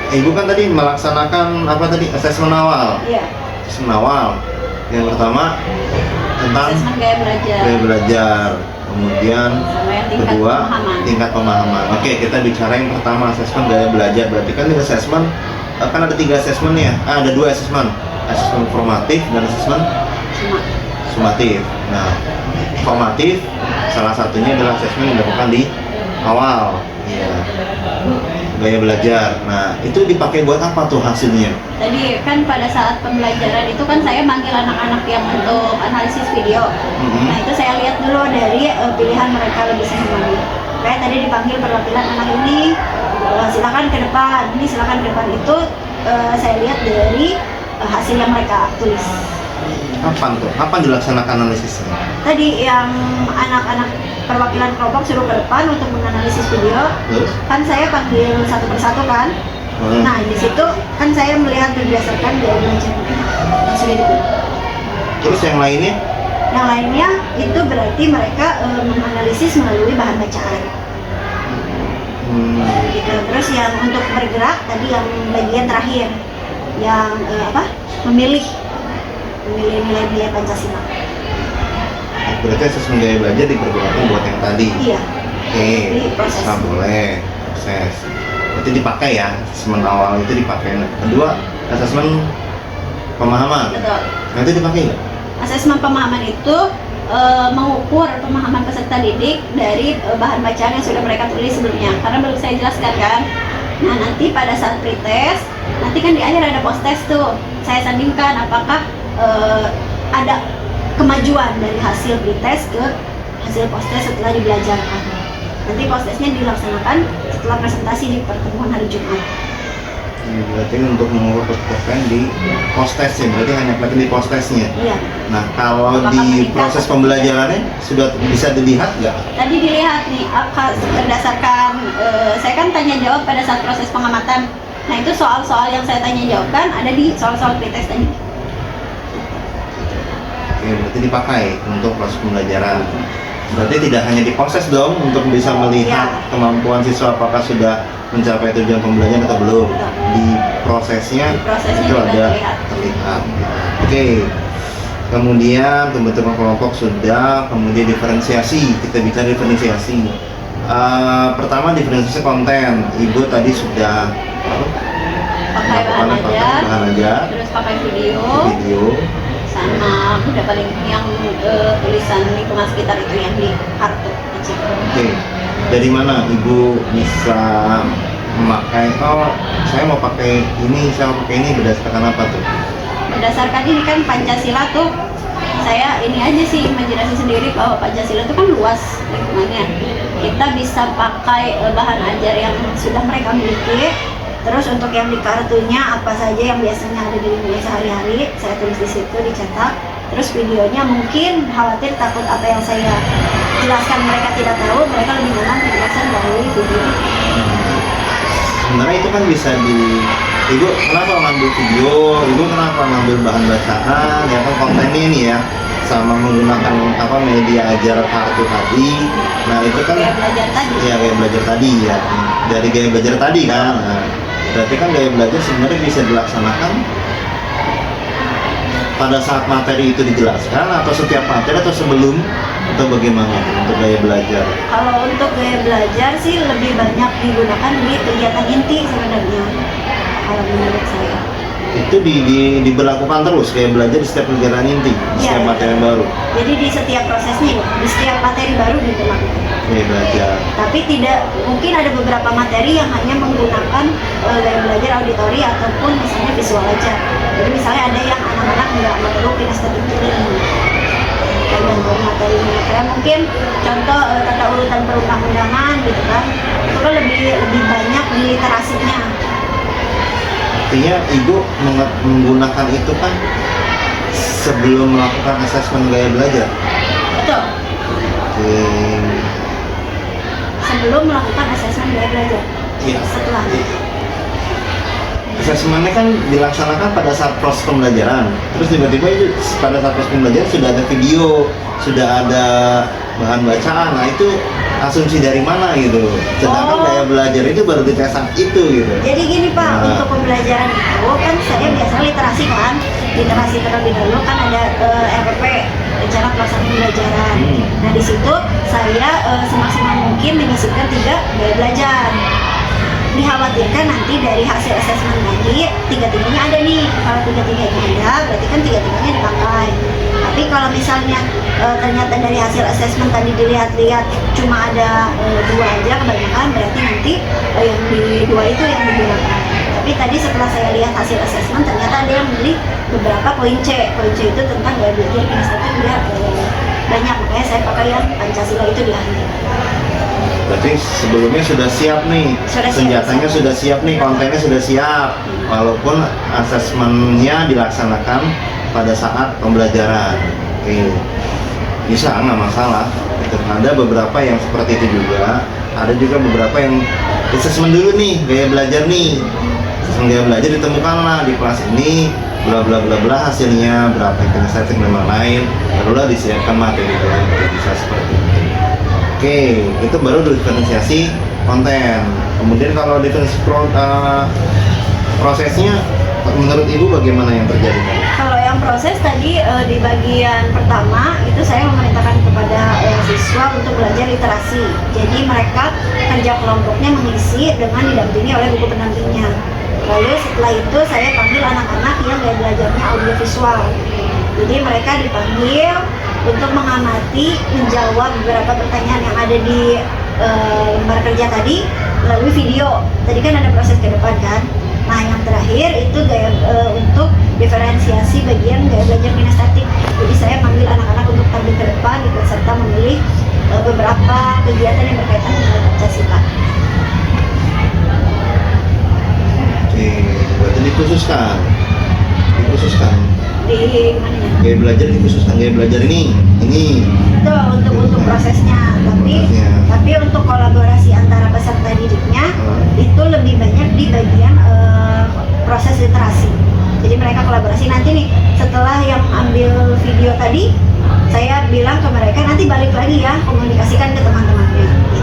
A: Ibu kan tadi melaksanakan apa tadi, asesmen awal.
B: Iya.
A: Asesmen awal. Yang pertama tentang
B: Asesmen gaya
A: belajar. Kemudian
B: Sama yang tingkat
A: kedua
B: pemahaman.
A: tingkat pemahaman. Oke, kita bicara yang pertama, asesmen gaya belajar. Berarti kan di asesmen kan ada 3 asesmen ya. Ada 2 asesmen, asesmen formatif dan asesmen sumatif. Nah, formatif salah satunya adalah asesmen yang dilakukan di awal. Iya. Gaya belajar. Nah, itu dipakai buat apa tuh hasilnya?
B: Tadi kan pada saat pembelajaran itu kan saya manggil anak-anak yang untuk analisis video. Nah itu saya lihat dulu dari pilihan mereka lebih senang mana. Kayak tadi dipanggil perwakilan anak ini, silakan ke depan. Ini silakan ke depan itu saya lihat dari hasil yang mereka tulis.
A: Kapan tuh? Kapan dilaksanakan analisisnya?
B: Tadi yang anak-anak perwakilan kelompok suruh ke depan untuk menganalisis video.
A: Terus?
B: Kan saya panggil satu persatu kan. Nah di situ kan saya melihat berdasarkan gaya belajar yang sudah dibuat.
A: Terus yang lainnya?
B: Yang lainnya itu berarti mereka menganalisis melalui bahan bacaan. Gitu. Terus yang untuk bergerak tadi yang bagian terakhir yang memilih nilai-nilai Pancasila.
A: Berarti asesmen gaya belajar dipergunakan buat yang tadi.
B: Iya.
A: Oke,
B: Di proses.
A: bisa boleh proses. Itu dipakai ya, asesmen awal itu dipakai. Nah, kedua, asesmen pemahaman.
B: Betul.
A: Nah, itu dipakai nggak?
B: Asesmen pemahaman itu mengukur pemahaman peserta didik dari bahan bacaan yang sudah mereka tulis sebelumnya. Karena belum saya jelaskan kan. Nah nanti pada saat pretest, nanti kan di akhir ada post test tuh. Saya sandingkan apakah ada kemajuan dari hasil pretest ke hasil posttest setelah dibelajarkan. Nanti posttestnya dilaksanakan setelah presentasi di pertemuan hari Jumat.
A: Berarti untuk mengukur perspektifan di post-test ya, berarti hanya pelatihan di post-testnya.
B: Iya.
A: Nah, kalau
B: Apakah
A: di
B: meningkat
A: proses
B: atau
A: pembelajarannya sudah bisa dilihat nggak?
B: Tadi dilihat nih, berdasarkan saya kan tanya jawab pada saat proses pengamatan. Nah itu soal-soal yang saya tanya jawabkan ada di soal-soal pretest tadi.
A: Oke, berarti dipakai untuk proses pembelajaran. Berarti tidak hanya diproses dong untuk bisa melihat
B: Ya.
A: kemampuan siswa apakah sudah mencapai tujuan pembelajaran atau belum. Di prosesnya,
B: Di prosesnya
A: itu
B: juga
A: ada
B: terlihat.
A: Oke. Kemudian pembentukan kelompok sudah, kemudian diferensiasi. Kita bicara diferensiasi. Pertama diferensiasi konten. Ibu tadi sudah
B: Pakai bahan ajar,
A: bahan ajar,
B: terus pakai video,
A: video.
B: sama udah paling yang tulisan lingkungan sekitar itu yang di kartu kecil.
A: Oke, dari mana ibu bisa memakai? Oh, saya mau pakai ini, saya mau pakai ini berdasarkan apa tuh?
B: Berdasarkan ini kan Pancasila tuh, saya ini aja sih imajinasi sendiri bahwa Pancasila itu kan luas lingkungannya. Kita bisa pakai bahan ajar yang sudah mereka miliki. Terus untuk yang di kartunya apa saja yang biasanya ada di lingkungan sehari-hari, saya tulis di situ, dicetak. Terus videonya mungkin khawatir takut apa yang saya jelaskan mereka tidak tahu, mereka lebih nyaman penjelasan melalui video.
A: Sebenarnya itu kan bisa ibu kenapa ngambil video, ibu kenapa ngambil bahan bacaan, ya kan kontennya ini ya, sama menggunakan apa media ajar kartu tadi. Nah itu kan
B: Kayak belajar tadi.
A: ya kayak belajar tadi ya, dari gaya belajar tadi kan. Nah, berarti kan gaya belajar sebenarnya bisa dilaksanakan pada saat materi itu dijelaskan atau setiap materi atau sebelum atau bagaimana untuk gaya belajar?
B: Kalau untuk gaya belajar sih lebih banyak digunakan di kegiatan inti sebenarnya. Kalau menurut saya.
A: Itu diberlakukan terus gaya belajar di setiap kegiatan inti, di
B: Iya,
A: setiap materi baru.
B: Jadi di setiap prosesnya, di setiap materi baru diberlakukan.
A: Gaya belajar.
B: Tapi tidak mungkin ada beberapa materi yang hanya menggunakan gaya belajar auditori ataupun misalnya visual aja. Jadi misalnya ada yang anak-anak nggak perlu kinestetik tuning. Kayak materinya, kayak mungkin contoh tata urutan perundang-undangan gitu kan, itu kan lebih banyak di literasinya.
A: Artinya ibu menggunakan itu kan sebelum melakukan asesmen gaya belajar.
B: Betul.
A: Oke.
B: Sebelum melakukan asesmen gaya belajar.
A: Iya.
B: Setelah.
A: Asesmennya kan dilaksanakan pada saat proses pembelajaran. Terus tiba-tiba itu pada saat proses pembelajaran sudah ada video, sudah ada bahan bacaan. Nah itu asumsi dari mana gitu. Sedangkan gaya belajar itu baru dites saat itu gitu.
B: Jadi gini Pak,
A: Nah.
B: untuk pembelajaran itu kan saya biasanya literasi kan, literasi terlebih dahulu kan ada RPP, rencana pelaksanaan pembelajaran. Nah di situ saya semaksimal mungkin menyisipkan 3 gaya belajar. Dikhawatirkan nanti dari hasil asesmen tadi 3-3-nya ada nih. Kalau 3-3-nya ada, berarti kan 3-3-nya dipakai. Tapi kalau misalnya ternyata dari hasil asesmen tadi dilihat-lihat cuma ada 2 aja kebanyakan, berarti nanti yang di 2 itu yang digunakan. Tapi tadi setelah saya lihat hasil asesmen ternyata ada yang milih beberapa poin C. Poin C itu tentang gaya belajar kinestetik dia banyak, makanya saya pakai yang Pancasila itu di akhir.
A: Berarti sebelumnya sudah siap nih,
B: Sudah siap.
A: senjatanya sudah siap nih, kontennya sudah siap. Walaupun asesmennya dilaksanakan pada saat pembelajaran. Oke, bisa nggak masalah. Itu ada beberapa yang seperti itu juga. Ada juga beberapa yang asesmen dulu nih, gaya belajar nih. Asesmen gaya belajar ditemukanlah di kelas ini, bla bla bla bla hasilnya berapa kinestetik dan lain-lain. Barulah disiapkan materi bisa seperti itu. Oke, itu baru diferensiasi konten. Kemudian kalau diferensiasi prosesnya, menurut ibu bagaimana yang terjadi?
B: Kalau yang proses tadi di bagian pertama itu saya memerintahkan kepada siswa untuk belajar literasi. Jadi mereka kerja kelompoknya mengisi dengan didampingi oleh buku pendampingnya. Lalu setelah itu saya panggil anak-anak yang gaya belajarnya audiovisual. Jadi mereka dipanggil untuk mengamati, menjawab beberapa pertanyaan yang ada di lembar kerja tadi melalui video. Tadi kan ada proses ke depan kan. Nah yang terakhir itu untuk diferensiasi bagian gaya belajar kinestetik. Jadi saya panggil anak-anak untuk tampil ke depan ikut serta memilih beberapa kegiatan yang berkaitan dengan Pancasila.
A: Oke, berarti dikhususkan
B: Di gimana ya?
A: gaya belajar dikhususkan gaya belajar ini
B: Itu untuk prosesnya,
A: Prosesnya.
B: tapi untuk kolaborasi antara peserta didiknya itu lebih banyak di bagian proses literasi. Jadi mereka kolaborasi nanti nih setelah yang ambil video tadi, saya bilang ke mereka nanti balik lagi ya komunikasikan ke teman-temannya. Gitu.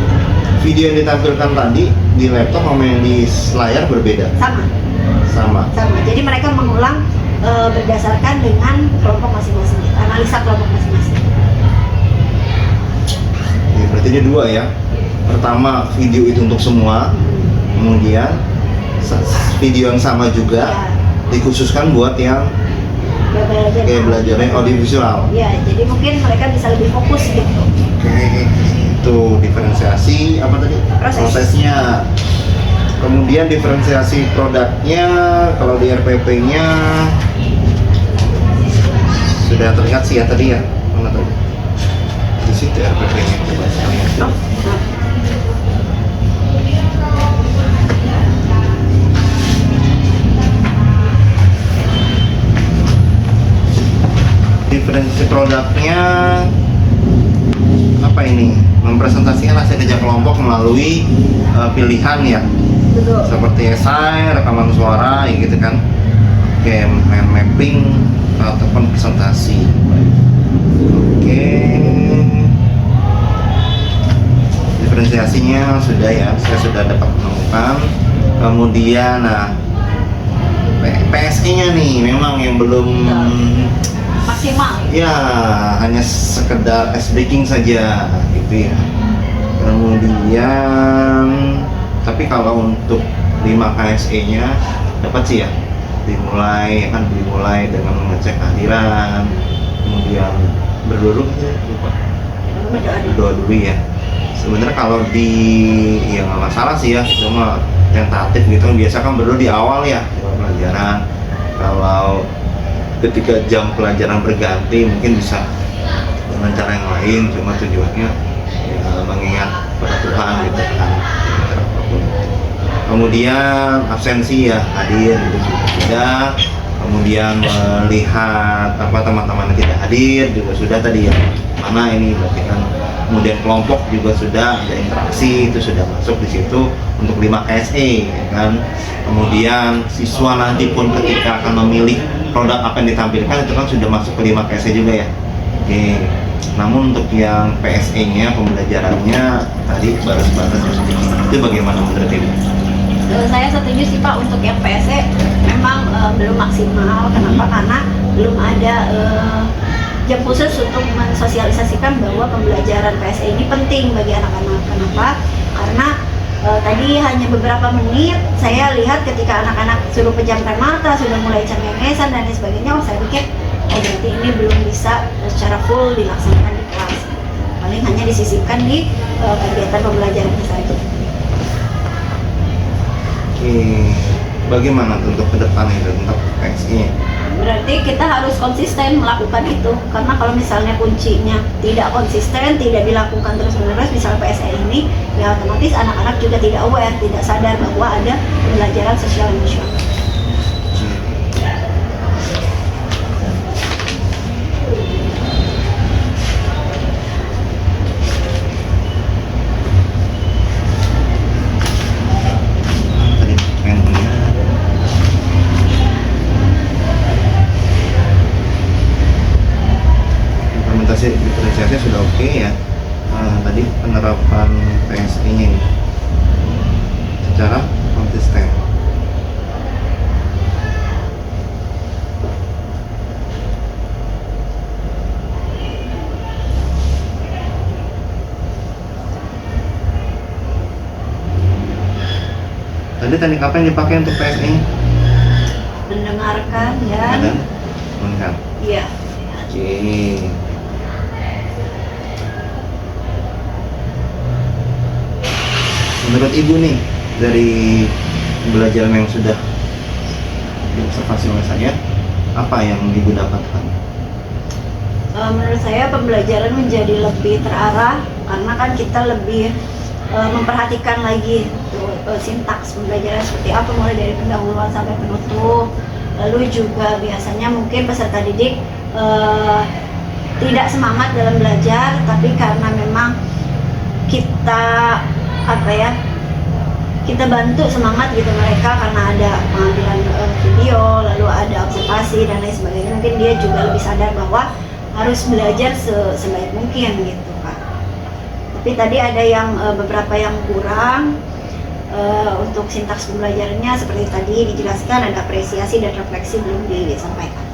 A: video yang ditampilkan tadi di laptop sama yang di layar berbeda
B: Sama.
A: sama
B: Jadi mereka mengulang berdasarkan dengan kelompok masing-masing, analisa kelompok masing-masing.
A: ya, berarti ada dua ya. Pertama video itu untuk semua, kemudian video yang sama juga
B: Ya.
A: dikhususkan buat yang kayak belajarnya audiovisual.
B: Ya, jadi mungkin mereka bisa lebih fokus gitu.
A: Oke, itu diferensiasi apa tadi?
B: Proses.
A: Prosesnya. Kemudian diferensiasi produknya, kalau di RPP-nya sudah terlihat sih ya tadi ya. Mana tadi? Di situ RPP-nya coba sekalian. Diferensiasi produknya apa ini? Mempresentasikan hasil kerja kelompok melalui pilihan ya,
B: Betul.
A: seperti esai, rekaman suara, ya gitu kan. Oke, mind mapping ataupun presentasi. Oke, diferensiasinya sudah ya, saya sudah dapat menemukan. Kemudian, nah PSE-nya nih memang yang belum
B: Maksimal.
A: ya, hanya sekedar ice breaking saja gitu ya. Kemudian tapi kalau untuk 5 KSE-nya dapat sih ya, dimulai dengan mengecek kehadiran, kemudian berdoa dulu ya. Sebenarnya kalau di ya nggak masalah sih ya, itu mah tentatif gitu. Biasa kan berdoa di awal ya, di awal pelajaran. Kalau ketika jam pelajaran berganti mungkin bisa dengan cara yang lain, cuma tujuannya ya mengingat pada Tuhan gitu kan. Kemudian absensi ya, hadir gitu juga sudah. Kemudian melihat apa teman-teman yang tidak hadir juga sudah tadi ya, mana ini berarti kan. Kemudian kelompok juga sudah ada interaksi, itu sudah masuk di situ untuk 5 KSE ya kan. Kemudian siswa nanti pun ketika akan memilih produk apa yang ditampilkan itu kan sudah masuk ke 5 KSE juga ya. Oke. Namun untuk yang PSE-nya, pembelajarannya tadi batas-batas itu bagaimana menurut Ibu?
B: Saya setuju sih Pak, untuk yang PSE memang belum maksimal. Kenapa? Karena belum ada jam khusus untuk mensosialisasikan bahwa pembelajaran PSE ini penting bagi anak-anak. Kenapa? Karena tadi hanya beberapa menit saya lihat ketika anak-anak suruh pejamkan mata, sudah mulai cengengesan dan lain sebagainya. Saya pikir berarti ini belum bisa secara full dilaksanakan di kelas. Paling hanya disisipkan di kegiatan pembelajaran saja.
A: Oke, bagaimana untuk ke depan itu untuk PSE?
B: Berarti kita harus konsisten melakukan itu, karena kalau misalnya kuncinya tidak konsisten, tidak dilakukan terus-menerus, misalnya PSE ini, ya otomatis anak-anak juga tidak aware, tidak sadar bahwa ada pembelajaran sosial emosional.
A: Diferensiasinya sudah oke ya. Tadi penerapan PSE-nya ini secara konsisten. Tadi teknik apa yang dipakai untuk PSE?
B: Mendengarkan dan
A: Ada? Mendengar.
B: iya.
A: Oke. Menurut Ibu nih, dari pembelajaran yang sudah diobservasi oleh saya, apa yang ibu dapatkan?
B: Menurut saya pembelajaran menjadi lebih terarah karena kan kita lebih memperhatikan lagi sintaks pembelajaran seperti apa, mulai dari pendahuluan sampai penutup. Lalu juga biasanya mungkin peserta didik tidak semangat dalam belajar, tapi karena memang kita kita bantu semangat gitu mereka karena ada pengambilan video, lalu ada observasi dan lain sebagainya. Mungkin dia juga lebih sadar bahwa harus belajar sebaik mungkin gitu Pak. Tapi tadi ada yang beberapa yang kurang untuk sintaks pembelajarannya, seperti tadi dijelaskan ada apresiasi dan refleksi belum disampaikan.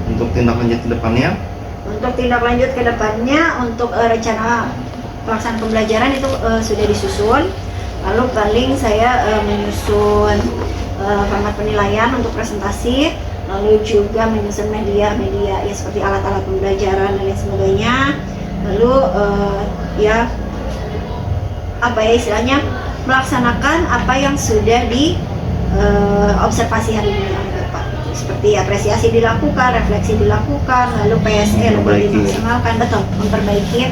A: Untuk tindak lanjut ke depannya?
B: Untuk tindak lanjut ke depannya, untuk rencana pelaksanaan pembelajaran itu sudah disusun. Lalu paling saya menyusun format penilaian untuk presentasi, lalu juga menyusun media-media ya seperti alat-alat pembelajaran dan lain sebagainya. Lalu istilahnya melaksanakan apa yang sudah di observasi hari ini oleh Bapak. Seperti apresiasi dilakukan, refleksi dilakukan, lalu PSE lebih dimaksimalkan, betul, memperbaiki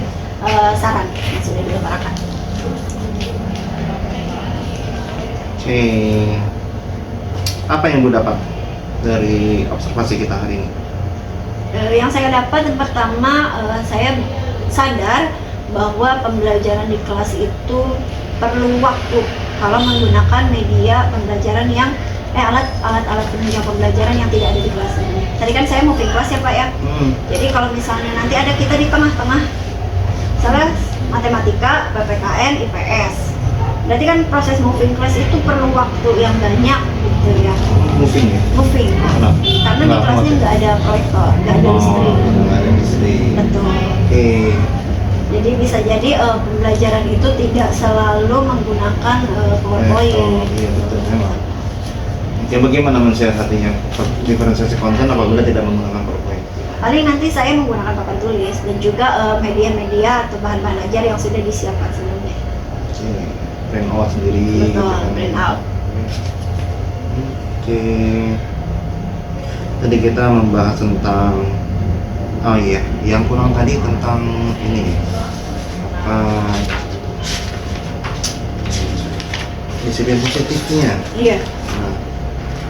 B: saran yang sudah diutarakan.
A: Oke, apa yang Bu dapat dari observasi kita hari ini?
B: Yang saya dapat yang pertama, saya sadar bahwa pembelajaran di kelas itu perlu waktu kalau menggunakan media pembelajaran yang alat-alat penunjang pembelajaran yang tidak ada di kelas ini. Tadi kan saya moving class ya Pak ya. Jadi kalau misalnya nanti ada kita di tengah-tengah, misalnya matematika, PPKN, IPS, berarti kan proses moving class itu perlu waktu yang banyak gitu ya.
A: Moving ya?
B: Moving. Karena di kelasnya nggak ada proyektor, nggak ada listrik.
A: Nggak ada listrik.
B: Betul.
A: Oke.
B: Jadi bisa jadi pembelajaran itu tidak selalu menggunakan PowerPoint.
A: Iya betul memang. Oke, bagaimana mensiasatinya diferensiasi konten apabila tidak menggunakan PowerPoint?
B: Paling nanti saya menggunakan papan tulis dan juga media-media atau bahan-bahan ajar yang sudah disiapkan sebelumnya.
A: Oke, print out sendiri.
B: Betul, print out.
A: Oke. Tadi kita membahas tentang yang kurang tadi tentang ini disiplin positifnya.
B: Iya.
A: Nah,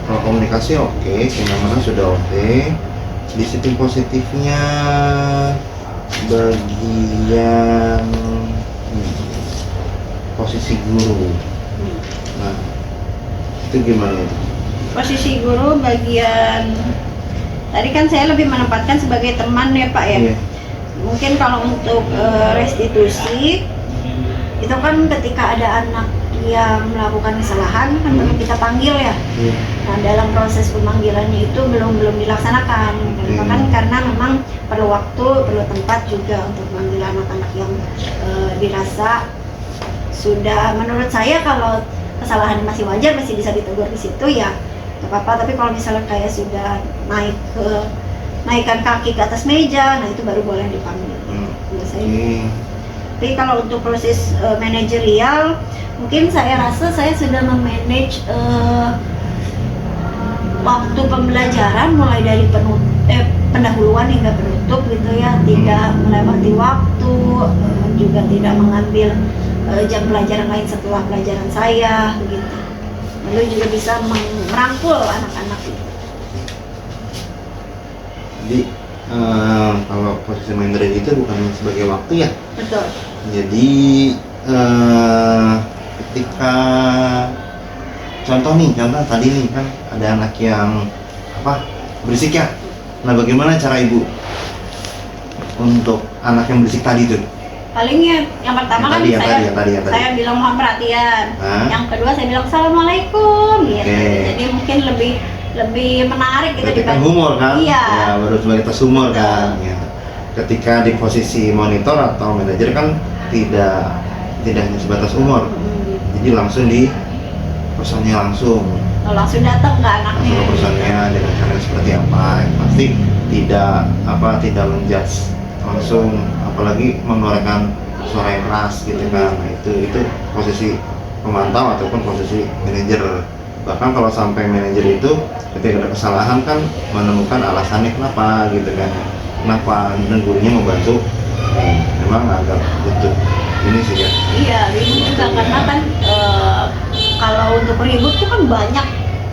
A: kalau komunikasi oke, kenyamanan sudah oke. Disiplin positifnya bagian posisi guru. Nah, itu gimana itu?
B: Posisi guru bagian tadi kan saya lebih menempatkan sebagai teman ya Pak ya.
A: Iya.
B: Mungkin kalau untuk restitusi itu kan ketika ada anak yang melakukan kesalahan kan perlu kita panggil ya. Nah dalam proses pemanggilannya itu belum dilaksanakan. Kan karena memang perlu waktu, perlu tempat juga untuk memanggil anak-anak yang dirasa sudah, menurut saya kalau kesalahan masih wajar, masih bisa ditegur di situ ya nggak apa-apa. Tapi kalau misalnya kayak sudah naikkan kaki ke atas meja, nah itu baru boleh dipanggil. Tapi kalau untuk proses manajerial, mungkin saya rasa saya sudah memanage waktu pembelajaran mulai dari pendahuluan hingga penutup gitu ya, tidak melewati waktu, juga tidak mengambil jam pelajaran lain setelah pelajaran saya begitu. Lalu juga bisa merangkul anak-anak itu.
A: Jadi kalau posisi Mandarin itu bukan sebagai waktu ya?
B: Betul.
A: Jadi ketika contoh tadi nih kan ada anak yang berisik ya. Nah bagaimana cara ibu untuk anak yang berisik tadi tuh?
B: Palingnya yang pertama kan saya bilang mohon perhatian. Yang kedua saya bilang assalamualaikum gitu. Jadi mungkin lebih menarik gitu
A: dibanding humor kan?
B: Iya.
A: Ya baru sebatas humor kan. Ya. Ketika di posisi monitor atau manajer kan tidak hanya sebatas humor. Jadi langsung di pesannya langsung
B: datang ke anaknya.
A: Langsung pesannya dengan cara seperti apa? Pasti tidak menjudge langsung, apalagi mengeluarkan suara yang keras gitu kan. Nah, itu posisi pemantau ataupun posisi manajer. Bahkan kalau sampai manajer itu ketika ada kesalahan kan menemukan alasannya kenapa gitu kan, kenapa, dan gurunya membantu. Memang agak butuh ini sih ya.
B: Iya, ribut juga karena kan kalau untuk ribut tuh kan banyak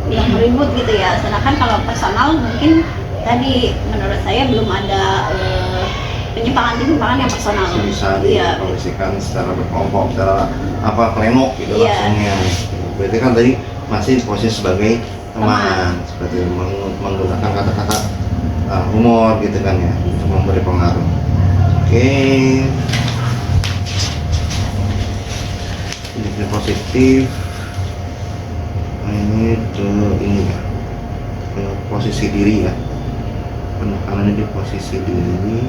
B: yang ribut gitu ya. Sedangkan kalau personal mungkin tadi menurut saya belum ada penyimpangan yang personal.
A: Bisa
B: Iya.
A: dikondisikan secara berkelompok, secara pleno gitu
B: Iya.
A: langsungnya. Berarti kan tadi masih posisi sebagai teman, seperti menggunakan kata-kata humor gitu kan ya, untuk memberi pengaruh. Oke. Ini positif. Nah, ini ya, ke posisi diri ya. Penekanannya di posisi diri.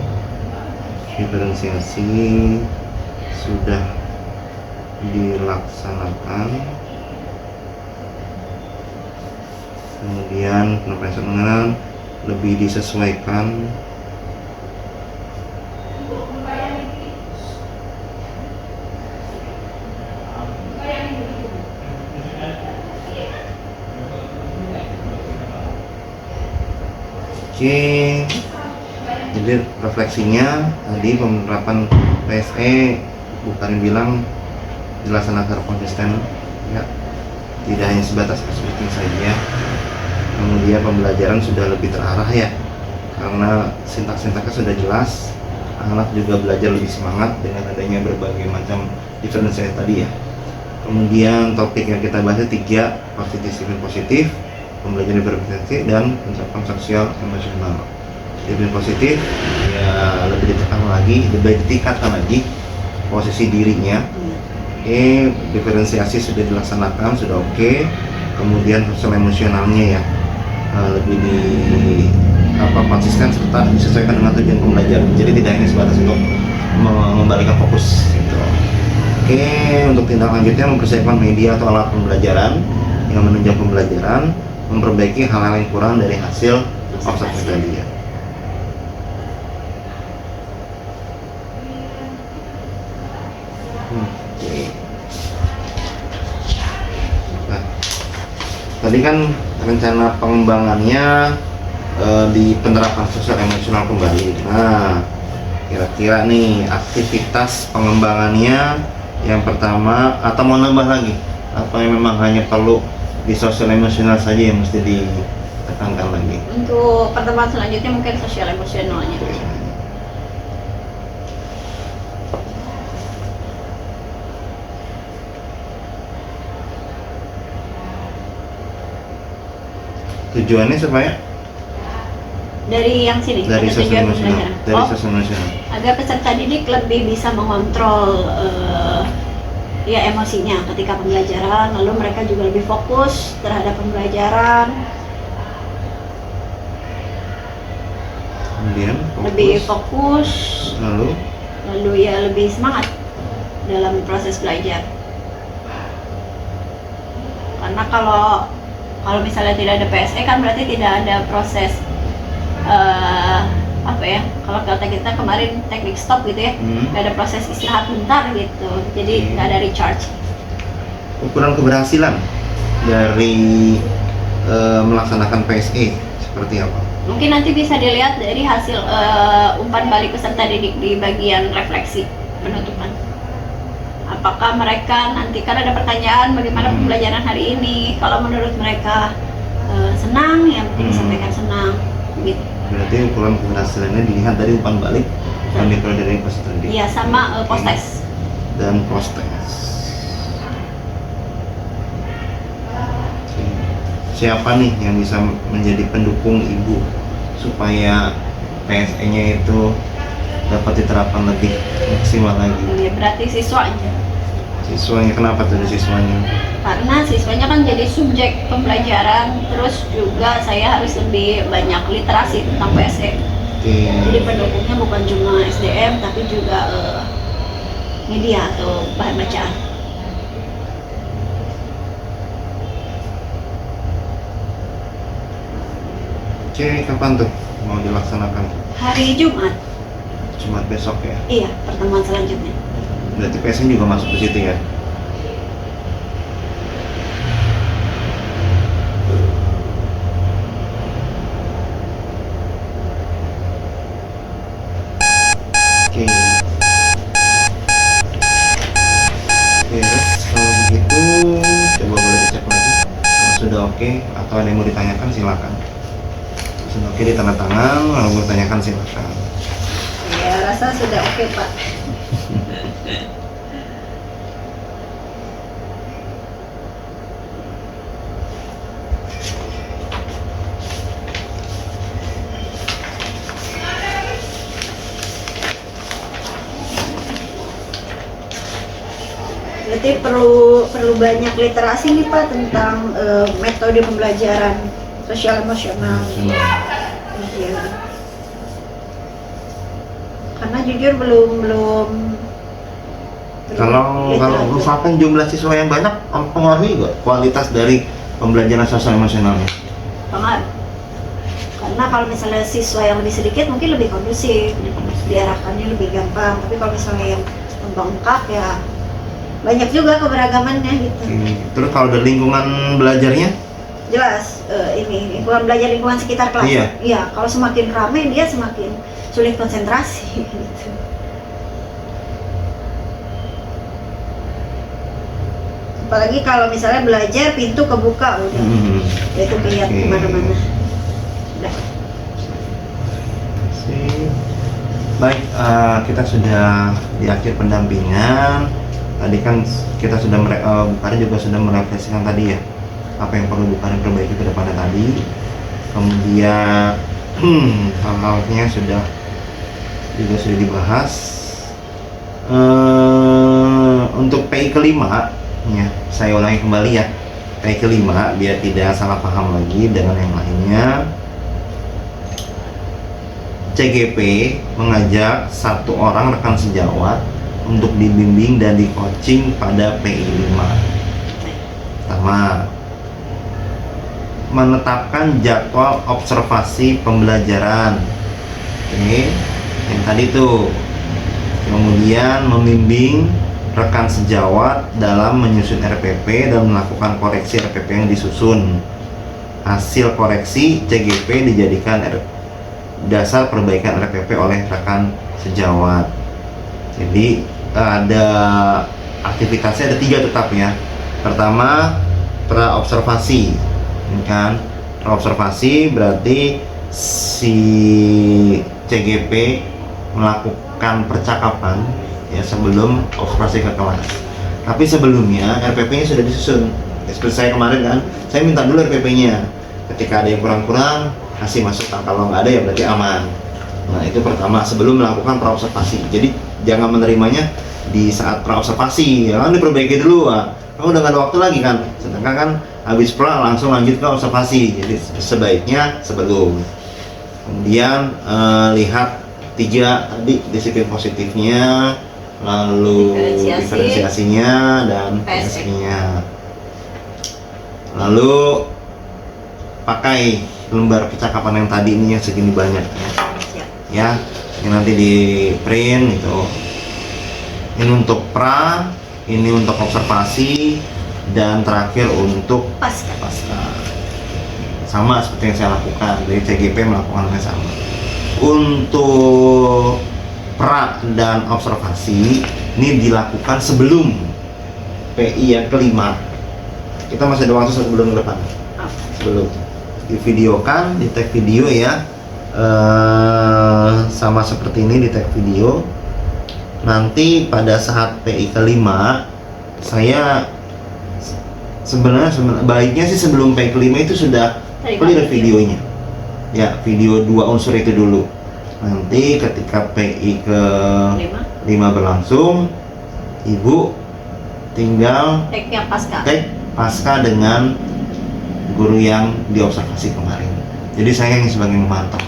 A: Diferensiasi sudah dilaksanakan, kemudian pengenalan lebih disesuaikan jadi refleksinya tadi penerapan PSE bukan bilang dilaksanakan konsisten ya, tidak hanya sebatas executing saja, kemudian pembelajaran sudah lebih terarah ya, karena sintaks-sintaksnya sudah jelas, anak juga belajar lebih semangat dengan adanya berbagai macam diferensiasi tadi ya. Kemudian topik yang kita bahas 3, disiplin positif, pembelajaran berefleksi, dan pencapaian sosial emosional. Disiplin positif ya lebih ditekan lagi, lebih ditingkatkan lagi posisi dirinya. Diferensiasi sudah dilaksanakan, sudah oke. Kemudian sosial emosionalnya ya lebih konsisten serta disesuaikan dengan tujuan pembelajaran. Jadi tidak hanya sebatas untuk mengembalikan fokus gitu. Untuk tindak lanjutnya mempersiapkan media atau alat pembelajaran yang menunjang pembelajaran, memperbaiki hal-hal yang kurang dari hasil observasi tadi ya. Nah, tadi kan rencana pengembangannya di penerapan sosial emosional kembali. Nah, kira-kira nih aktivitas pengembangannya yang pertama, atau mau nambah lagi? Apa yang memang hanya perlu di sosial emosional saja yang mesti ditekankan lagi?
B: Untuk pertemuan selanjutnya mungkin sosial emosionalnya.
A: Tujuannya supaya
B: dari yang sini,
A: dari
B: ada
A: sosial
B: tujuan
A: emosional,
B: pembelajaran.
A: dari sosial emosional.
B: Agar peserta didik lebih bisa mengontrol ya emosinya ketika pembelajaran, lalu mereka juga lebih fokus terhadap pembelajaran,
A: Kemudian
B: lebih fokus,
A: lalu
B: ya lebih semangat dalam proses belajar. Karena kalau misalnya tidak ada PSE kan berarti tidak ada proses kalau kata kita kemarin teknik stop gitu ya, nggak ada proses istirahat bentar gitu, jadi nggak ada recharge.
A: Ukuran keberhasilan dari melaksanakan PSE seperti apa?
B: Mungkin nanti bisa dilihat dari hasil umpan balik peserta didik di bagian refleksi penutupan. Apakah mereka nanti kan ada pertanyaan bagaimana pembelajaran hari ini, kalau menurut mereka senang, ya mungkin disampaikan senang gitu.
A: Berarti ukuran keberhasilannya dilihat dari umpan balik yang diperoleh dari peserta didik.
B: Iya, sama post test.
A: Dan post test. Siapa nih yang bisa menjadi pendukung ibu supaya PSE-nya itu dapat diterapkan lebih maksimal lagi?
B: Ya, berarti siswanya.
A: Siswanya, kenapa tuh siswanya?
B: Karena siswanya kan jadi subjek pembelajaran, terus juga saya harus lebih banyak literasi tentang PSE. Jadi pendukungnya bukan cuma SDM tapi juga media atau bahan bacaan.
A: Kapan tuh mau dilaksanakan?
B: Hari Jumat.
A: Jumat besok ya?
B: Iya, pertemuan selanjutnya.
A: Berarti PSE juga masuk ke situ ya? atau ada yang mau ditanyakan silakan. Sudah oke ditanda tangan, kalau mau ditanyakan silakan.
B: Ya, rasa sudah oke Pak. Berarti perlu banyak literasi nih Pak tentang metode pembelajaran sosial emosional. Iya. Karena jujur belum
A: Kalau misalkan jumlah siswa yang banyak mempengaruhi nggak kualitas dari pembelajaran sosial emosionalnya?
B: pengaruh. Karena kalau misalnya siswa yang lebih sedikit mungkin lebih kondusif, diarahkannya lebih gampang. Tapi kalau misalnya yang membengkak ya banyak juga keberagamannya gitu.
A: Terus kalau dari lingkungan belajarnya?
B: Jelas ini lingkungan belajar, lingkungan sekitar kelas.
A: Iya.
B: Kalau semakin ramai dia semakin sulit konsentrasi gitu. Apalagi kalau misalnya belajar pintu kebuka udah, itu lihat kemana-mana. Udah.
A: Baik, kita sudah di akhir pendampingan. Tadi kan kita sudah Bukarin juga sudah merefleksikan tadi ya apa yang perlu Bukarin perbaiki ke depannya tadi. Kemudian hal-halnya sudah dibahas. Untuk PI kelima ya, saya ulangi kembali ya, PI kelima biar tidak salah paham lagi dengan yang lainnya. CGP mengajak satu orang rekan sejawat untuk dibimbing dan di coaching pada PI 5. Pertama, menetapkan jadwal observasi pembelajaran. Oke, yang tadi tuh. Kemudian membimbing rekan sejawat dalam menyusun RPP dan melakukan koreksi RPP yang disusun. Hasil koreksi CGP dijadikan dasar perbaikan RPP oleh rekan sejawat. Jadi ada aktivitasnya ada 3 tetap ya. Pertama, praobservasi, kan? Praobservasi berarti si CGP melakukan percakapan ya sebelum observasi ke kelas. Tapi sebelumnya RPP-nya sudah disusun. Seperti saya kemarin kan, saya minta dulu RPP-nya. Ketika ada yang kurang-kurang, kasih masukan. Kalau nggak ada ya berarti aman. Nah itu pertama sebelum melakukan praobservasi. Jadi jangan menerimanya di saat praobservasi, ya kan diperbaiki dulu. Kamu udah nggak ada waktu lagi kan. Sedangkan kan habis pra langsung lanjut ke observasi. Jadi sebaiknya sebelum. Kemudian lihat 3 tadi disiplin positifnya, lalu diferensiasinya dan PSI-nya. Lalu pakai lembar percakapan yang tadi ini yang segini banyak ya, yang nanti di print itu. Ini untuk pra, ini untuk observasi, dan terakhir untuk
B: Pasca.
A: Sama seperti yang saya lakukan, dari CGP melakukan yang sama. Untuk pra dan observasi ini dilakukan sebelum PI yang kelima. Kita masih ada waktu 1 bulan ke depan. Sebelum divideokan, di tag video ya, sama seperti ini, di tag video. Nanti pada saat PI kelima, saya sebenarnya baiknya sih sebelum PI kelima itu sudah clear videonya ya, video 2 unsur itu dulu. Nanti ketika PI ke 5 berlangsung, ibu tinggal
B: Tag-nya pasca.
A: tag pasca dengan guru yang diobservasi kemarin. Jadi saya yang sebagai memantau.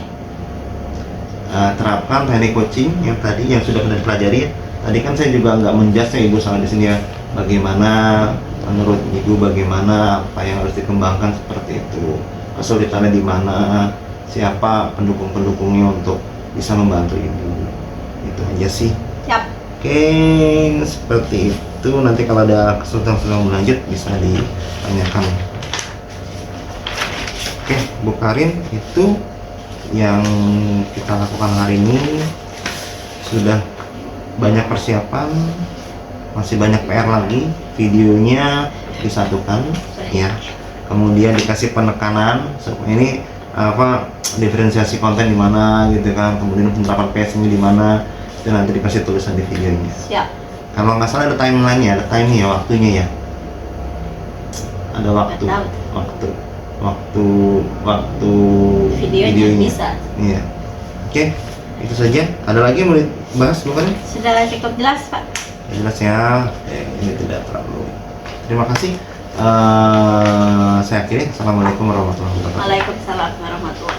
A: Terapkan teknik coaching yang tadi yang sudah pernah dipelajari. Tadi kan saya juga nggak menjudge ibu sama di sini ya, bagaimana menurut ibu, bagaimana apa yang harus dikembangkan seperti itu, kesulitannya di mana, siapa pendukung-pendukungnya untuk bisa membantu ibu. Itu aja sih.
B: Siap.
A: Oke, seperti itu. Nanti kalau ada kesulitan lanjut bisa ditanyakan. Oke, Bu Karin, itu yang kita lakukan hari ini. Sudah banyak persiapan, masih banyak PR lagi. Videonya disatukan ya. kemudian dikasih penekanan ini apa diferensiasi konten di mana gitu kan, kemudian penerapan PS-nya di mana, itu nanti dikasih tulisan di videonya.
C: Siap.
A: Kalau nggak salah ada timeline-nya, ada time-nya, waktunya ya. Ada waktu,
C: Nggak
A: waktu
C: Videonya bisa.
A: Iya. Oke, itu saja. Ada lagi yang mau dibahas bukan?
C: Sudah cukup jelas, Pak.
A: Jelas ya. Ini tidak terlalu. Terima kasih. Saya akhiri. Assalamualaikum warahmatullahi wabarakatuh.
C: Waalaikumsalam warahmatullahi